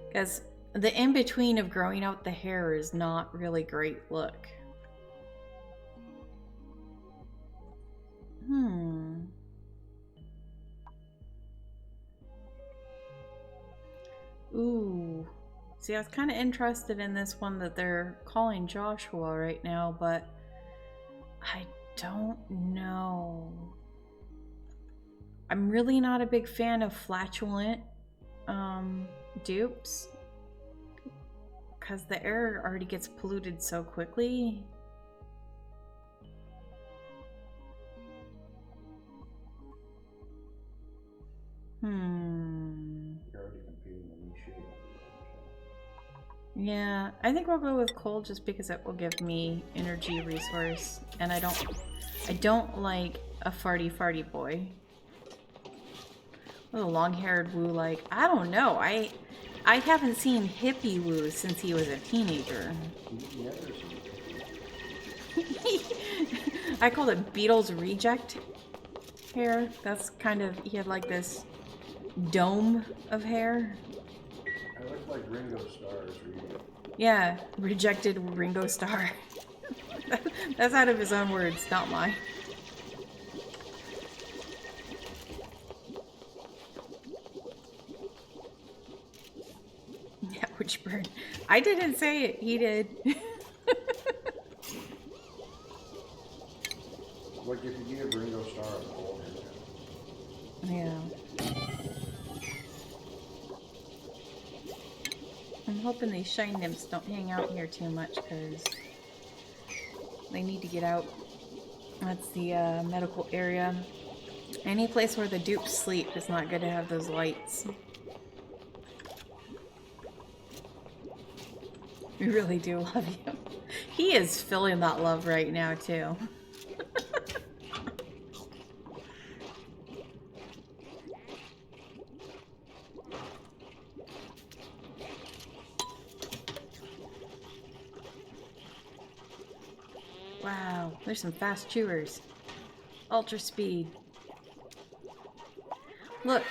Because the in-between of growing out the hair is not really great look. Ooh. See, I was kind of interested in this one that they're calling Joshua right now, but I don't know. I'm really not a big fan of flatulent dupes, because the air already gets polluted so quickly. You're already competing with me shooting. Yeah, I think we'll go with coal just because it will give me energy resource, and I don't like a farty boy. What a long-haired Wu like? I don't know. I haven't seen hippie Wu since he was a teenager. You never seen it. I called it Beatles reject hair. That's kind of, he had like this dome of hair. I look like Ringo Starr's reading. Yeah, rejected Ringo Starr. That's out of his own words, not mine. Yeah, Witchburn. I didn't say it, he did. Like if you give Ringo Starr a bowl, Yeah. I'm hoping these shine nymphs don't hang out here too much because they need to get out. That's the medical area. Any place where the dupes sleep is not good to have those lights. We really do love you. He is feeling that love right now too. Wow, there's some fast chewers. Ultra speed. Look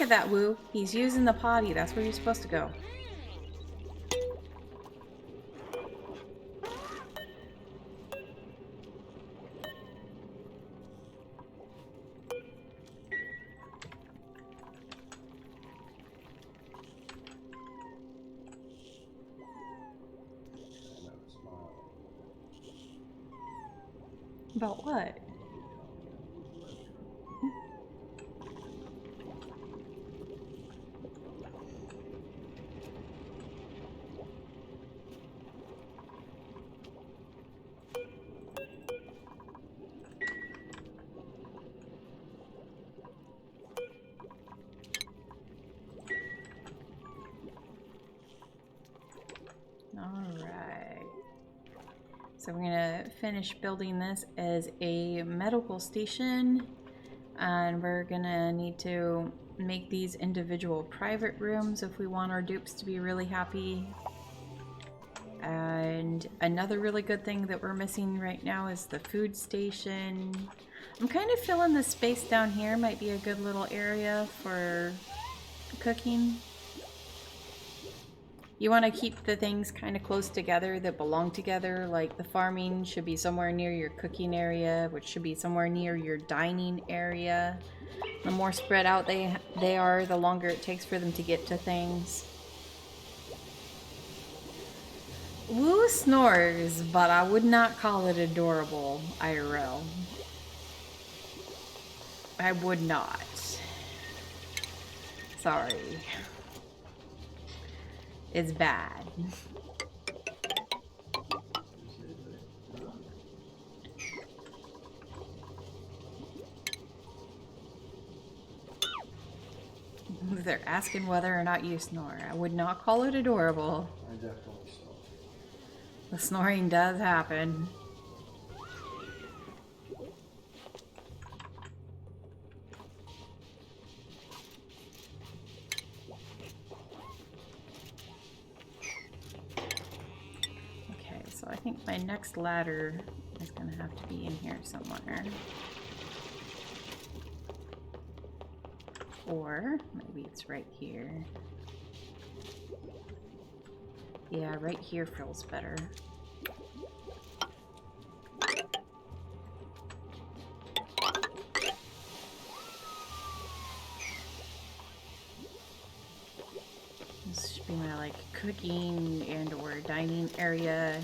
at that, Wu. He's using the potty. That's where you're supposed to go. About what? So we're gonna finish building this as a medical station, and we're gonna need to make these individual private rooms if we want our dupes to be really happy. And another really good thing that we're missing right now is the food station. I'm kind of feeling the space down here might be a good little area for cooking. You want to keep the things kind of close together that belong together, like the farming should be somewhere near your cooking area, which should be somewhere near your dining area. The more spread out they are, the longer it takes for them to get to things. Woo snores, but I would not call it adorable, IRL. I would not. Sorry. It's bad. They're asking whether or not you snore. I would not call it adorable. I definitely snore. The snoring does happen. Okay, so I think my next ladder is going to have to be in here somewhere. Or maybe it's right here. Yeah, right here feels better. This should be my like cooking and or dining area.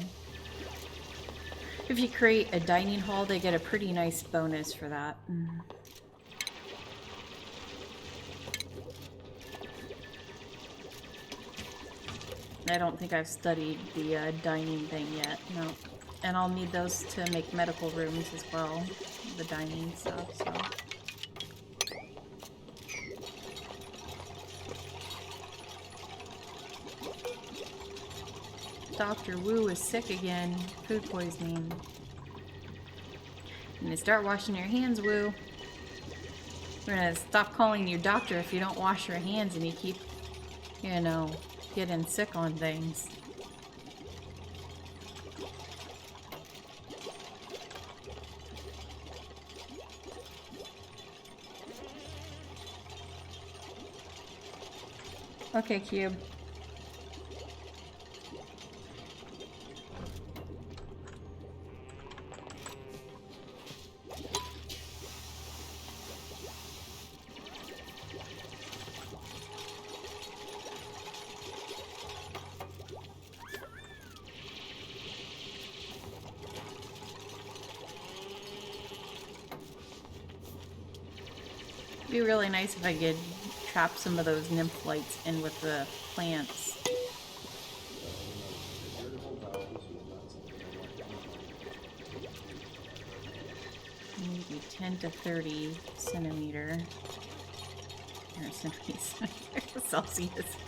If you create a dining hall, they get a pretty nice bonus for that. I don't think I've studied the dining thing yet, no. And I'll need those to make medical rooms as well, the dining stuff, so. Dr. Wu is sick again, food poisoning. You need to start washing your hands, Wu. We're gonna stop calling you doctor if you don't wash your hands and you keep, you know, getting sick on things. Okay, Cube. It'd be really nice if I could trap some of those nymph lights in with the plants. Maybe 10 to 30 centimeter. Or centimeters Celsius.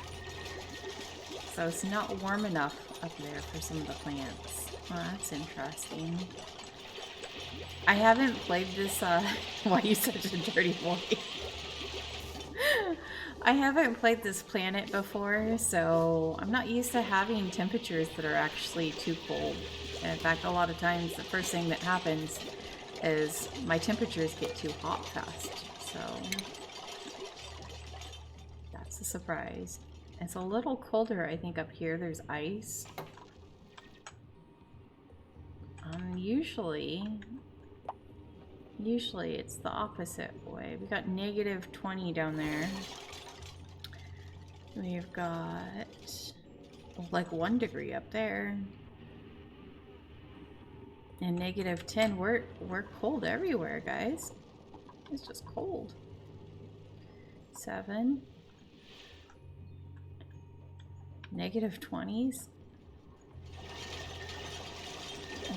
So it's not warm enough up there for some of the plants. Oh, that's interesting. I haven't played this, why are you such a dirty boy? I haven't played this planet before, so I'm not used to having temperatures that are actually too cold. And in fact, a lot of times the first thing that happens is my temperatures get too hot fast, so that's a surprise. It's a little colder, I think, up here. There's ice. Usually it's the opposite way. We got negative 20 down there. We've got like 1 degree up there. And negative 10. We're cold everywhere, guys. It's just cold. 7. Negative 20s.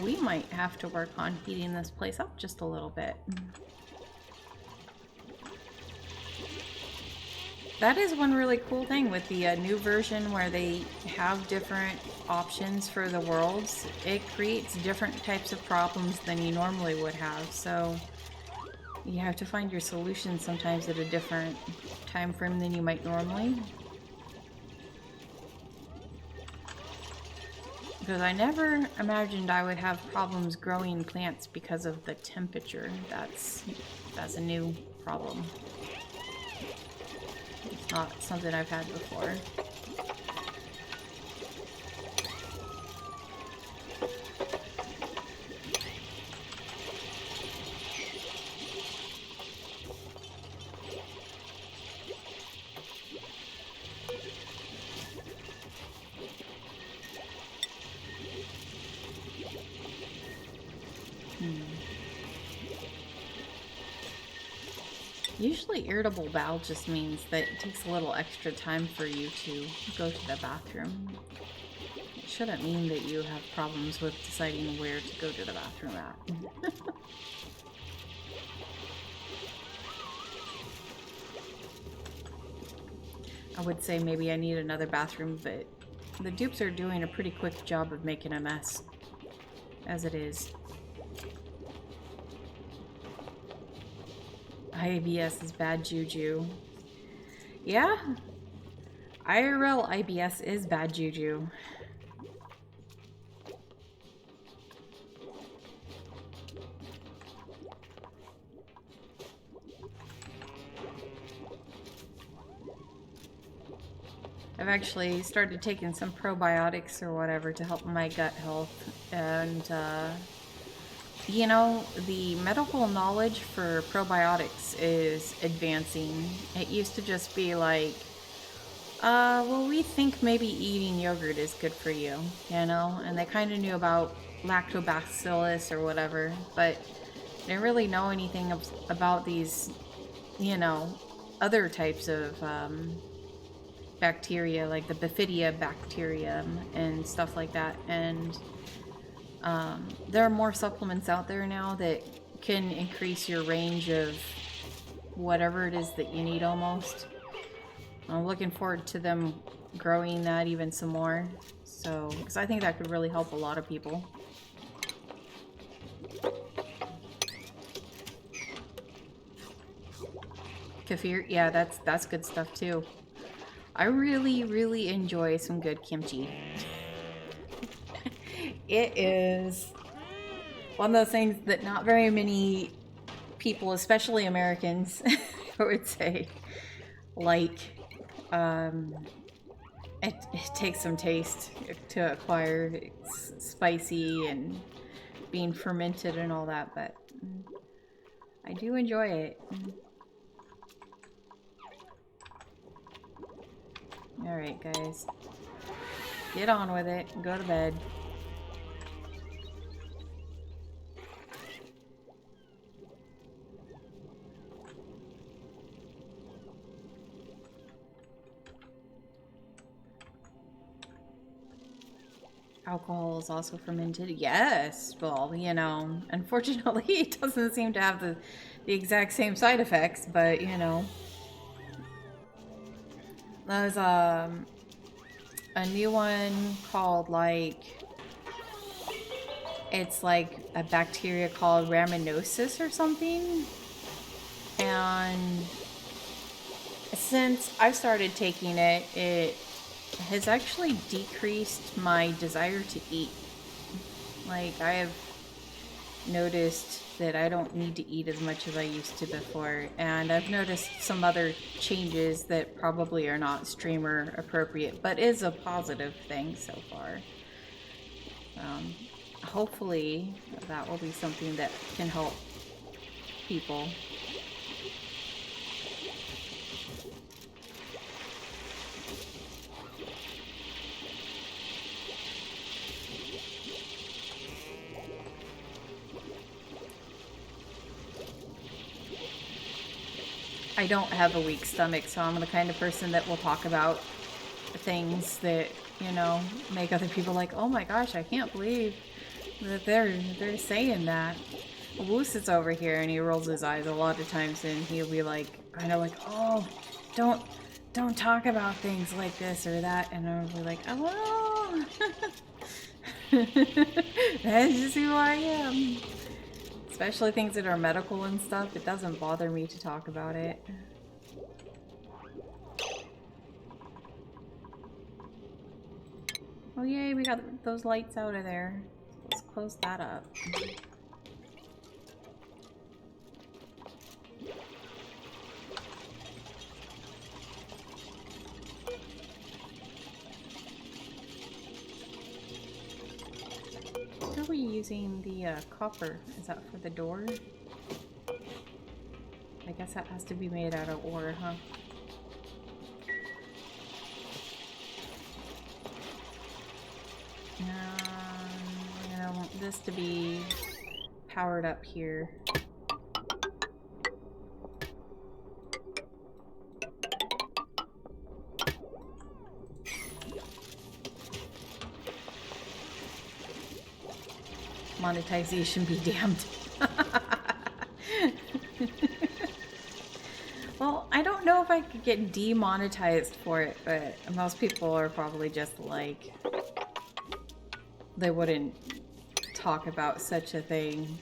We might have to work on heating this place up just a little bit. That is one really cool thing with the new version where they have different options for the worlds. It creates different types of problems than you normally would have, so you have to find your solution sometimes at a different time frame than you might normally. Because I never imagined I would have problems growing plants because of the temperature. That's a new problem. It's not something I've had before. Usually irritable bowel just means that it takes a little extra time for you to go to the bathroom. It shouldn't mean that you have problems with deciding where to go to the bathroom at. I would say maybe I need another bathroom, but the dupes are doing a pretty quick job of making a mess, as it is. IBS is bad juju. Yeah? IRL IBS is bad juju. I've actually started taking some probiotics or whatever to help my gut health, and you know, the medical knowledge for probiotics is advancing. It used to just be like, well, we think maybe eating yogurt is good for you, you know? And they kind of knew about lactobacillus or whatever, but they didn't really know anything about these, you know, other types of bacteria, like the Bifidia bacterium and stuff like that. And there are more supplements out there now that can increase your range of whatever it is that you need almost. I'm looking forward to them growing that even some more. So, because I think that could really help a lot of people. Kefir, yeah, that's good stuff too. I really enjoy some good kimchi. It is one of those things that not very many people, especially Americans, I would say, like. It takes some taste to acquire. It's spicy and being fermented and all that, but I do enjoy it. Alright, guys. Get on with it and go to bed. Alcohol is also fermented. Yes. Well, you know, unfortunately it doesn't seem to have the exact same side effects, but you know. There's a new one called it's like a bacteria called Rhamnosus or something. And since I've started taking it, it has actually decreased my desire to eat. Like, I have noticed that I don't need to eat as much as I used to before, and I've noticed some other changes that probably are not streamer appropriate, but is a positive thing so far. Hopefully that will be something that can help people. I don't have a weak stomach, so I'm the kind of person that will talk about things that, you know, make other people like, oh my gosh, I can't believe that they're saying that. Woo sits over here and he rolls his eyes a lot of times, and he'll be like, kind of like, oh, don't talk about things like this or that, and I'll be like, oh, that's just who I am. Especially things that are medical and stuff, it doesn't bother me to talk about it. Oh yay, we got those lights out of there. Let's close that up. How are we using the copper? Is that for the door? I guess that has to be made out of ore, huh? We're gonna want this to be powered up here. monetization be damned. Well, I don't know if I could get demonetized for it, but most people are probably just like, they wouldn't talk about such a thing.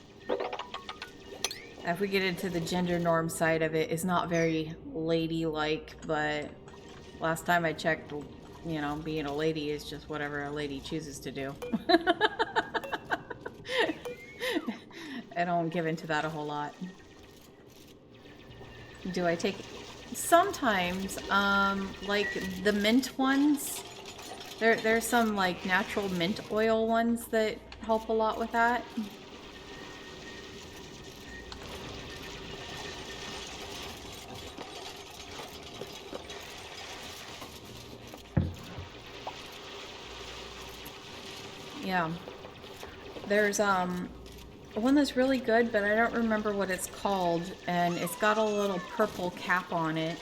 If we get into the gender norm side of it, it's not very ladylike, but last time I checked, you know, being a lady is just whatever a lady chooses to do. I don't give into that a whole lot. Do I take... Sometimes, like the mint ones, there's some like natural mint oil ones that help a lot with that. Yeah. There's one that's really good, but I don't remember what it's called, and it's got a little purple cap on it,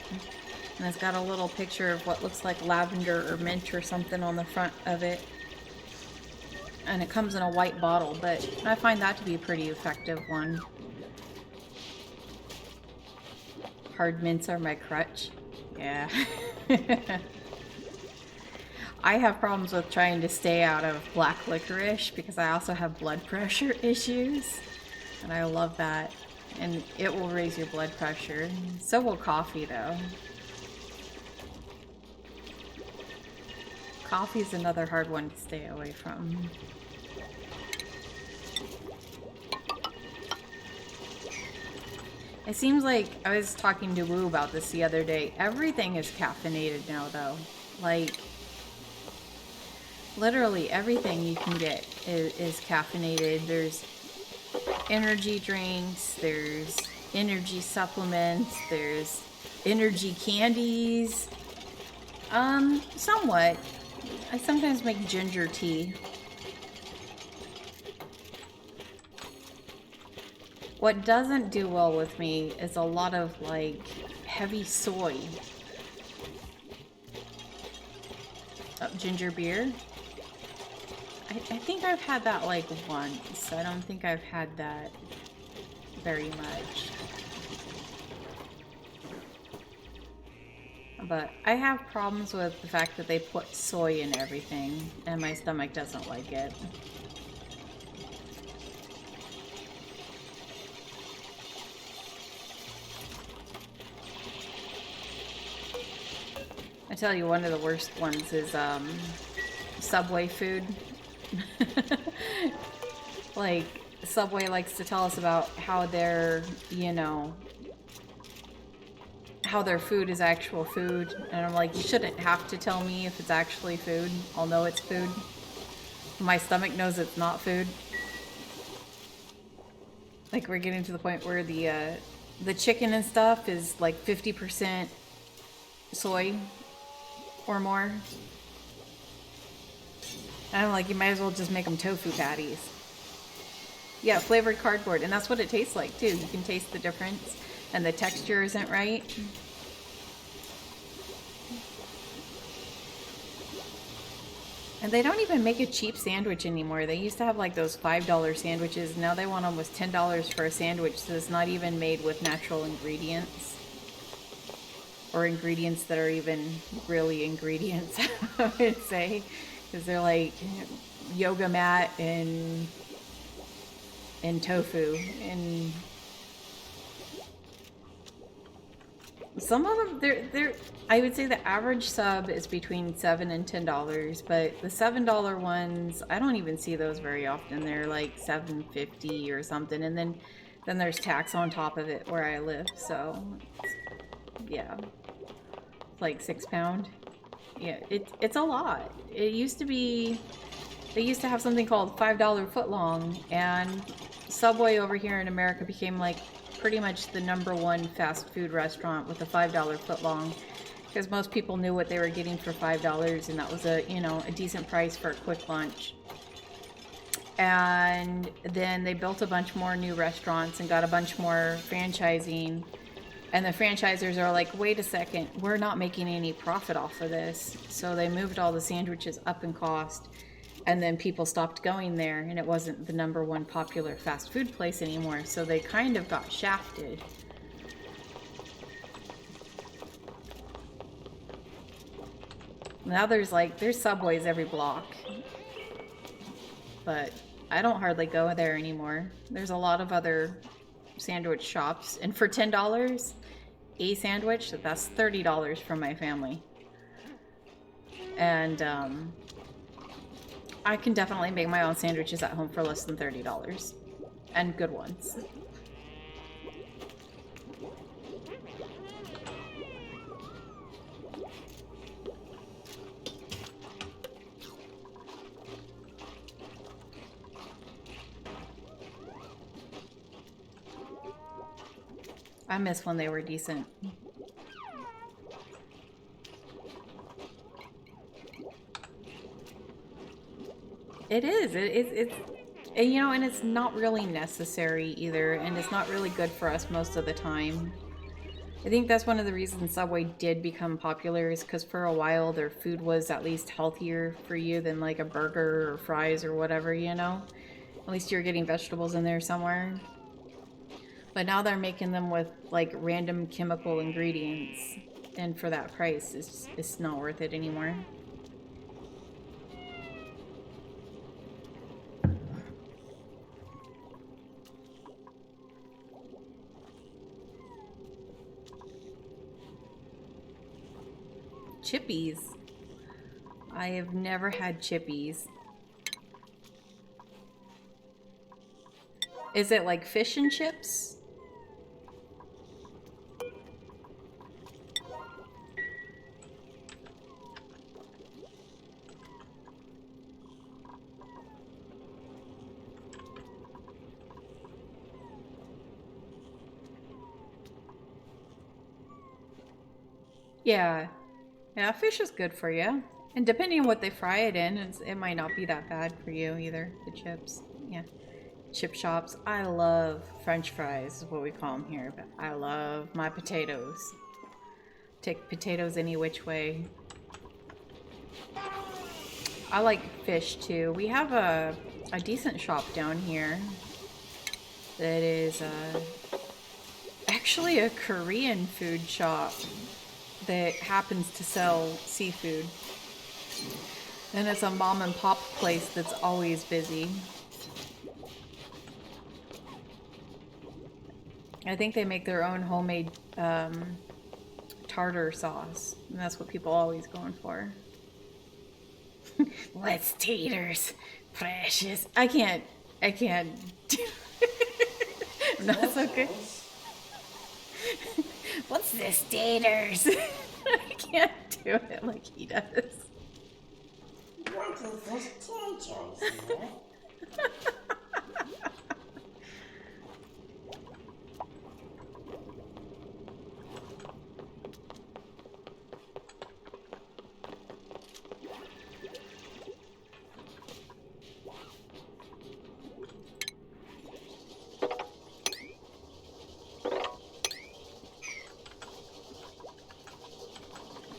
and it's got a little picture of what looks like lavender or mint or something on the front of it, and it comes in a white bottle, but I find that to be a pretty effective one. Hard mints are my crutch. Yeah. I have problems with trying to stay out of black licorice because I also have blood pressure issues. And I love that. And it will raise your blood pressure. So will coffee, though. Coffee's another hard one to stay away from. It seems like, I was talking to Woo about this the other day, everything is caffeinated now, though. Like... literally everything you can get is caffeinated. There's energy drinks, there's energy supplements, there's energy candies. Somewhat. I sometimes make ginger tea. What doesn't do well with me is a lot of, like, heavy soy. Oh, ginger beer. I think I've had that like once. I don't think I've had that very much. But I have problems with the fact that they put soy in everything, and my stomach doesn't like it. I tell you, one of the worst ones is Subway food. Like, Subway likes to tell us about how their, you know, how their food is actual food. And I'm like, you shouldn't have to tell me if it's actually food. I'll know it's food. My stomach knows it's not food. Like, we're getting to the point where the chicken and stuff is like 50% soy or more. And I'm like, you might as well just make them tofu patties. Yeah, flavored cardboard. And that's what it tastes like, too. You can taste the difference. And the texture isn't right. And they don't even make a cheap sandwich anymore. They used to have, like, those $5 sandwiches. Now they want almost $10 for a sandwich. So it's not even made with natural ingredients. Or ingredients that are even really ingredients, I would say. Because they're like yoga mat and tofu, and some of them, they're I would say the average sub is between $7 and $10, but the $7 ones, I don't even see those very often. They're like $7.50 or something, and then there's tax on top of it where I live. So yeah, like £6. Yeah, it's a lot. It used to be, they used to have something called $5 footlong, and Subway over here in America became like pretty much the #1 fast food restaurant with a $5 footlong, because most people knew what they were getting for $5, and that was a, you know, a decent price for a quick lunch. And then they built a bunch more new restaurants and got a bunch more franchising. And the franchisers are like, wait a second, we're not making any profit off of this. So they moved all the sandwiches up in cost. And then people stopped going there, and it wasn't the #1 popular fast food place anymore, so they kind of got shafted. Now there's Subways every block. But I don't hardly go there anymore. There's a lot of other sandwich shops, and for $10 a sandwich, that's $30 from my family. And I can definitely make my own sandwiches at home for less than $30, and good ones. I miss when they were decent. It is. It's you know, and it's not really necessary either, and it's not really good for us most of the time. I think that's one of the reasons Subway did become popular, is because for a while their food was at least healthier for you than like a burger or fries or whatever, you know? At least you're getting vegetables in there somewhere. But now they're making them with like random chemical ingredients, and for that price, it's not worth it anymore. Chippies. I have never had Chippies. Is it like fish and chips? Yeah. Yeah, fish is good for you. And depending on what they fry it in, it might not be that bad for you either, the chips. Yeah. Chip shops. I love French fries, is what we call them here, but I love my potatoes. Take potatoes any which way. I like fish too. We have a decent shop down here that is actually a Korean food shop that happens to sell seafood. And it's a mom and pop place that's always busy. I think they make their own homemade tartar sauce, and that's what people are always going for. Let's taters, precious. I can't do it. No, it's okay. What's this, taters? I can't do it like he does. What is this taters?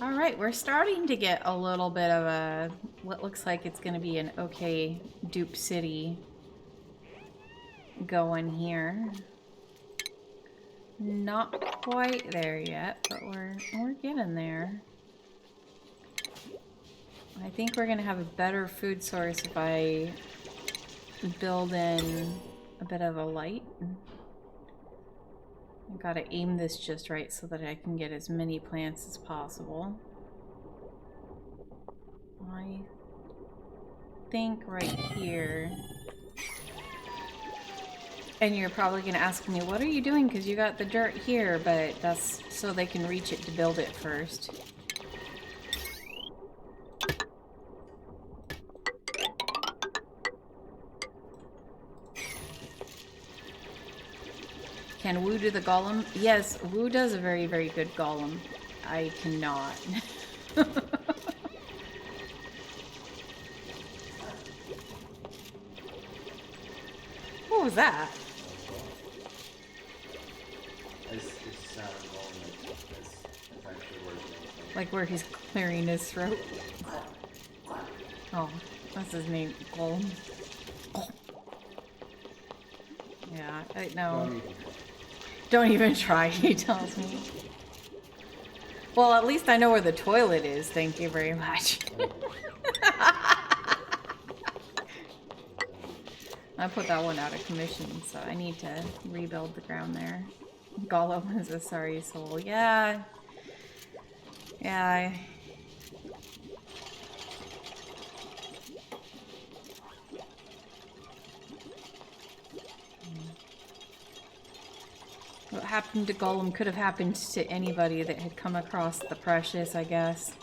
Alright, we're starting to get a little bit of a, what looks like it's going to be an okay dupe city going here. Not quite there yet, but we're getting there. I think we're going to have a better food source if I build in a bit of a light. I gotta aim this just right so that I can get as many plants as possible. I think right here. And you're probably gonna ask me, what are you doing? Because you got the dirt here, but that's so they can reach it to build it first. Can Wu do the golem? Yes, Wu does a very, very good golem. I cannot. What was that? It's sound golem. It's actually working. Like where he's clearing his throat? Oh. What's his name? Golem. Yeah, I know. Don't even try, he tells me. Well, at least I know where the toilet is, thank you very much. I put that one out of commission, so I need to rebuild the ground there. Gollum is a sorry soul. Yeah. Yeah. What happened to Gollum could have happened to anybody that had come across the Precious, I guess.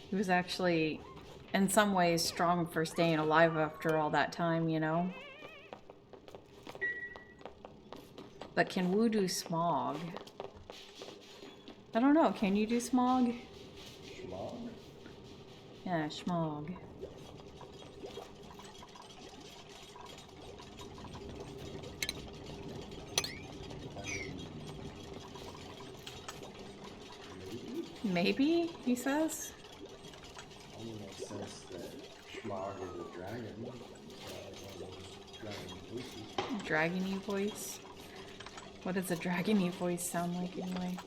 He was actually, in some ways, strong for staying alive after all that time, you know? But can Wu do smog? I don't know, can you do smog? Schmog? Yeah, schmog. Maybe, he says. Only makes sense that Schmog is a dragon. One of those dragon voices. Dragony voice. What does a dragony voice sound like anyway?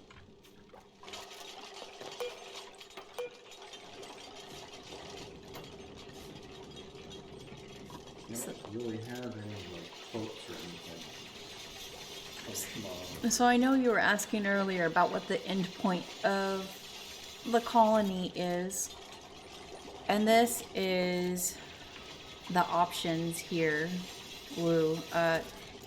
You don't really have any like quotes or anything of Schmog. So I know you were asking earlier about what the end point of the colony is. And this is the options here, Wu.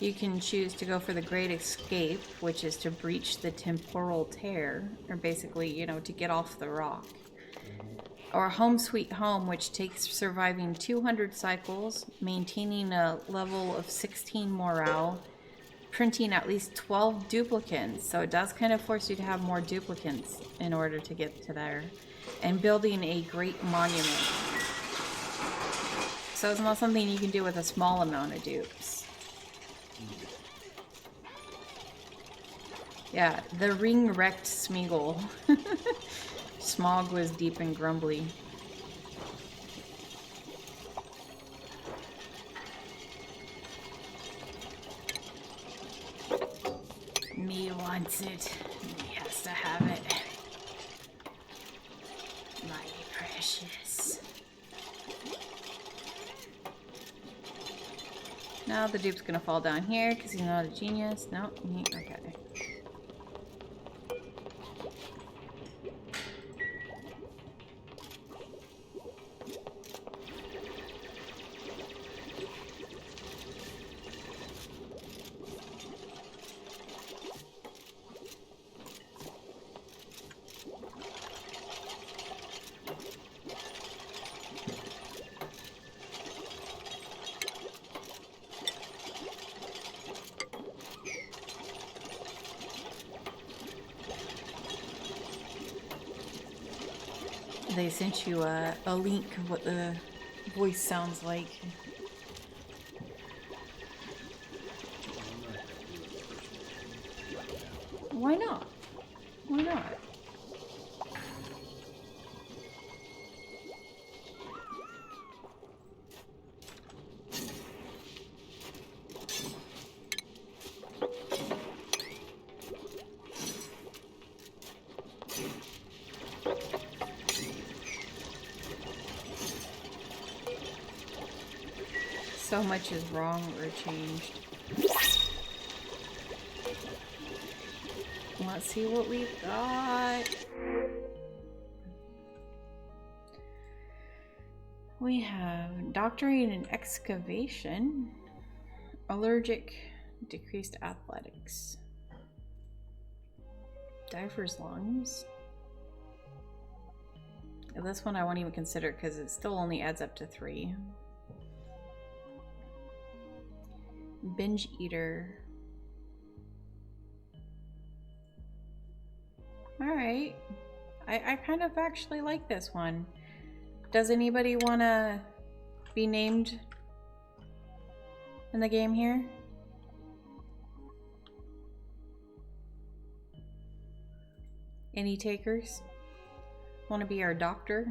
You can choose to go for the Great Escape, which is to breach the temporal tear, or basically, you know, to get off the rock. Or Home Sweet Home, which takes surviving 200 cycles, maintaining a level of 16 morale, printing at least 12 duplicates, so it does kind of force you to have more duplicates in order to get to there, and building a great monument. So it's not something you can do with a small amount of dupes. Yeah, the ring-wrecked Smeagol. Smog was deep and grumbly. Me wants it. Me has to have it. My precious. Now the dupe's gonna fall down here because he's not a genius. Nope. Okay. They sent you a link of what the voice sounds like. Why not? Why not? So much is wrong or changed. Let's see what we've got. We have doctoring and excavation, allergic, decreased athletics, diver's lungs. This one I won't even consider because it still only adds up to 3. Binge eater. Alright. I kind of actually like this one. Does anybody want to be named in the game here? Any takers? Want to be our doctor?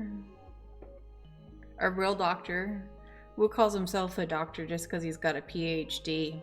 Our real doctor? Wu calls himself a doctor just because he's got a PhD.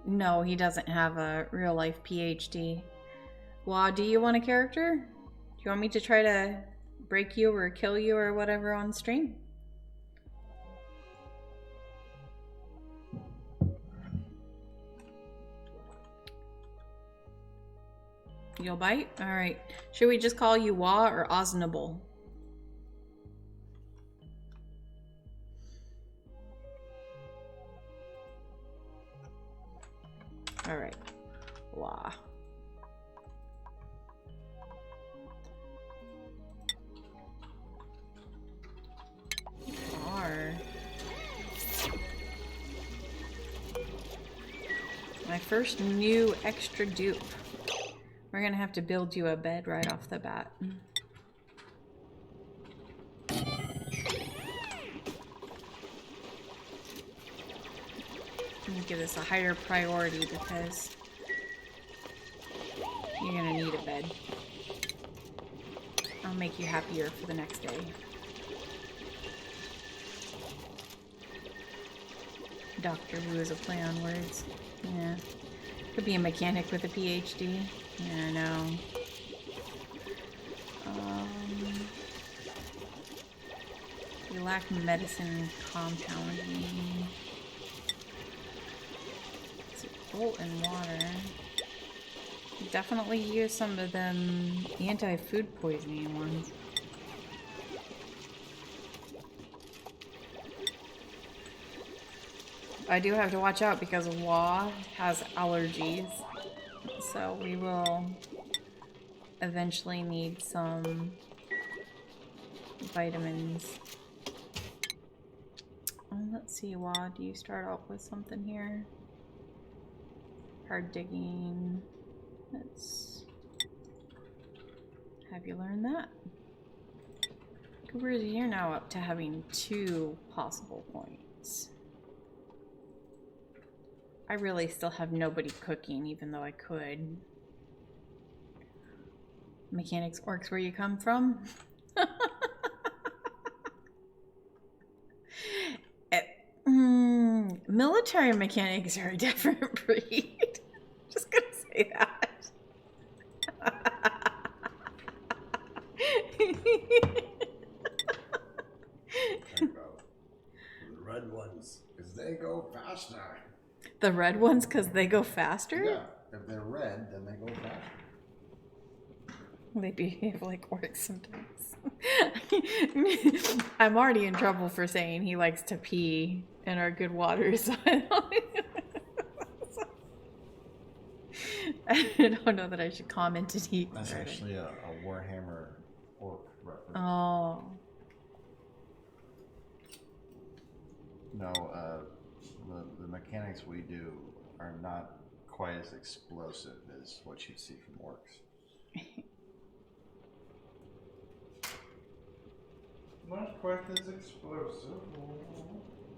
No, he doesn't have a real life PhD. Wow, do you want a character? Do you want me to try to break you or kill you or whatever on stream? You'll bite? Alright. Should we just call you Wa or Oznable? Alright. Wa. R. My first new extra dupe. We're gonna have to build you a bed right off the bat. I'm gonna give this a higher priority because you're gonna need a bed. I'll make you happier for the next day. Doctor Wu is a play on words. Yeah. Could be a mechanic with a PhD. Yeah, I know. We lack medicine and compounding. Salt and water. Definitely use some of them anti-food poisoning ones. I do have to watch out because Wa has allergies. So we will eventually need some vitamins. Let's see, Wa, do you start off with something here? Hard digging. Let's have you learn that. Coopers, you're now up to having 2 possible points. I really still have nobody cooking, even though I could. Mechanics, orcs, where you come from? Military mechanics are a different breed. Just gonna say that. The red ones, because they go faster. The red ones because they go faster? Yeah, if they're red, then they go faster. They behave like orcs sometimes. I'm already in trouble for saying he likes to pee in our good waters. I don't know that I should comment it either. That's actually a Warhammer orc reference. Oh. No, the mechanics we do are not quite as explosive as what you'd see from orcs. Not quite as explosive.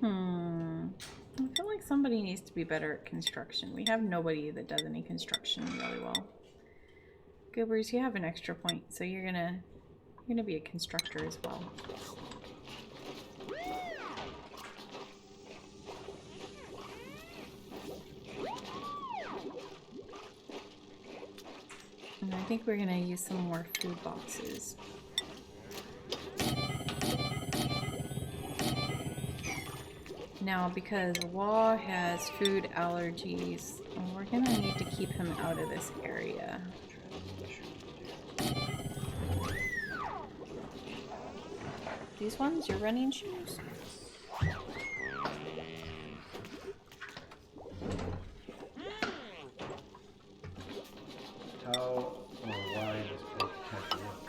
I feel like somebody needs to be better at construction. We have nobody that does any construction really well. Goobers, you have an extra point, so you're gonna be a constructor as well. And I think we're gonna use some more food boxes. Now, because Wa has food allergies, we're gonna need to keep him out of this area. These ones, your running shoes? How or why does Oak Tech work?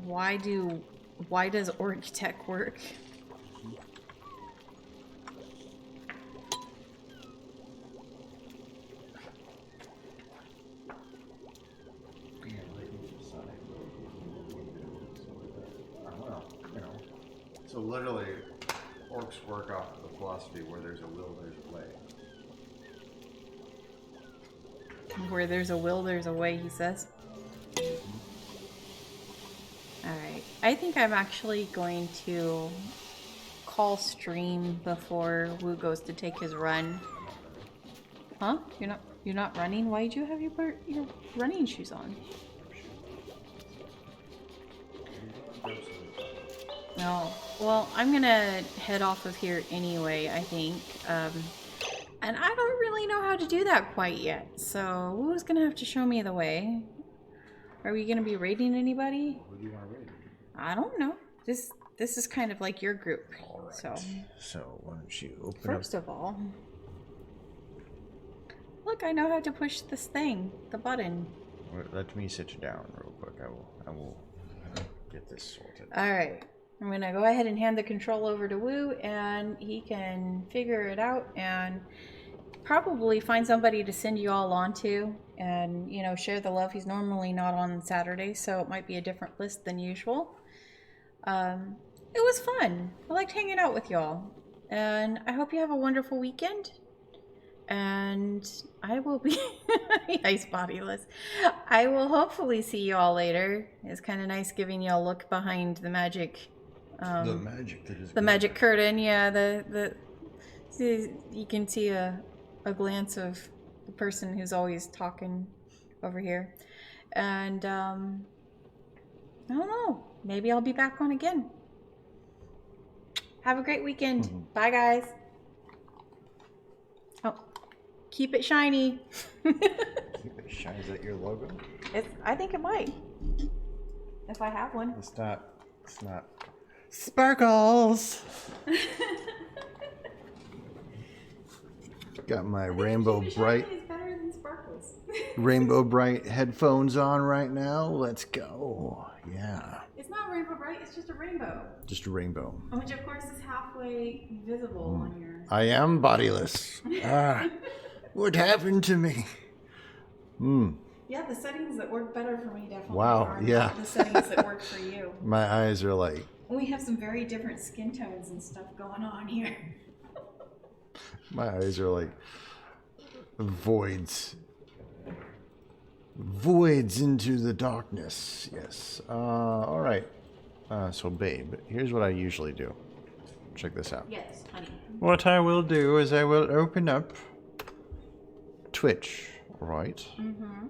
Why does orc tech work? Well, you know. So literally, orcs work off of the philosophy where there's a will, there's a way. Where there's a will, there's a way, he says. Alright. I think I'm actually going to call stream before Wu goes to take his run. Huh? You're not running? Why'd you have your running shoes on? No. Well, I'm gonna head off of here anyway, I think. And I don't really know how to do that quite yet, so Wu's gonna have to show me the way. Are we gonna be raiding anybody? Who do you want to raid? I don't know. This is kind of like your group. All right. So why don't you open first of all, look, I know how to push this thing, the button. Let me sit you down real quick. I will get this sorted. All right. I'm gonna go ahead and hand the control over to Wu, and he can figure it out and probably find somebody to send you all on to, and share the love. He's normally not on Saturdays, so it might be a different list than usual. It was fun. I liked hanging out with y'all, and I hope you have a wonderful weekend. And I will be ice bodiless. I will hopefully see you all later. It's kind of nice giving you a look behind the magic. The magic that is the magic curtain. Yeah, you can see a glance of the person who's always talking over here. And I don't know. Maybe I'll be back on again. Have a great weekend. Mm-hmm. Bye, guys. Oh, keep it shiny. Shine, is that your logo? I think it might. If I have one. It's not. Sparkles! Got my Rainbow Bright Is better than sparkles. Rainbow Bright headphones on right now. Let's go. Yeah. It's not rainbow bright, it's just a rainbow. Just a rainbow. Which of course is halfway visible on your... I am bodiless. What happened to me? Yeah, the settings that work better for me definitely Wow, are yeah. not the settings that work for you. My eyes are like, We have some very different skin tones and stuff going on here. my eyes are like voids. Voids into the darkness. Yes. All right. So, babe, here's what I usually do. Check this out. Yes, honey. What I will do is I will open up Twitch, right? Mm-hmm.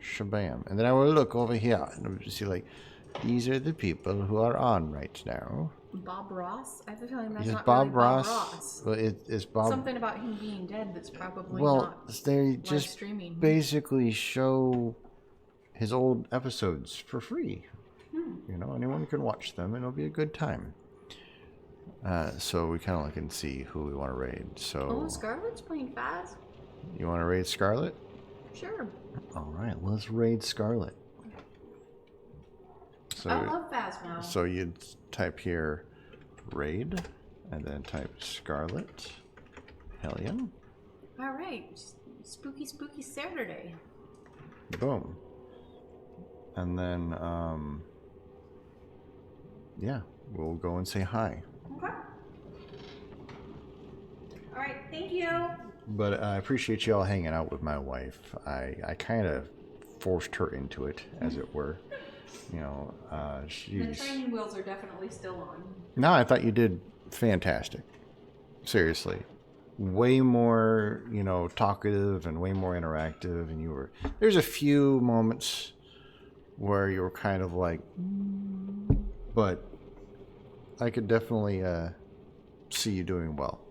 Shabam. And then I will look over here and I'll see, like, these are the people who are on right now. Bob Ross? I have a feeling that's Is not Bob really Ross? Bob Ross. Well, it's Bob. Something about him being dead that's probably Well, not they live just streaming. basically show his old episodes for free. Anyone can watch them and it'll be a good time. So we kind of look and see who we want to raid. So Oh, Scarlet's playing fast. you want to raid Scarlet? Sure. All right, let's raid Scarlet. So, I love Phasmo. so you'd type here raid and then type Scarlet Hellion. All right. Spooky, spooky Saturday. Boom. And then, yeah, we'll go and say hi. Okay. All right. Thank you. But I appreciate y'all hanging out with my wife. I kind of forced her into it, as it were. The She's... training wheels are definitely still on. No, I thought you did fantastic. Seriously. Way more, talkative and way more interactive. And there's a few moments where you were kind of like, but I could definitely see you doing well.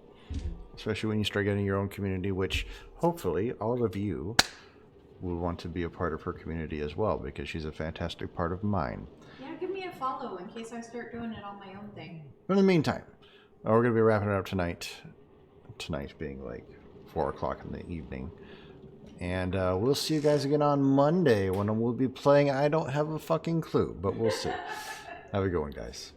Especially when you start getting your own community, which hopefully all of you will want to be a part of her community as well, because she's a fantastic part of mine. Yeah, give me a follow in case I start doing it on my own thing. But in the meantime, we're going to be wrapping it up tonight. Tonight being like 4 o'clock in the evening. And we'll see you guys again on Monday when we'll be playing. I don't have a fucking clue, but we'll see. Have a good one, guys.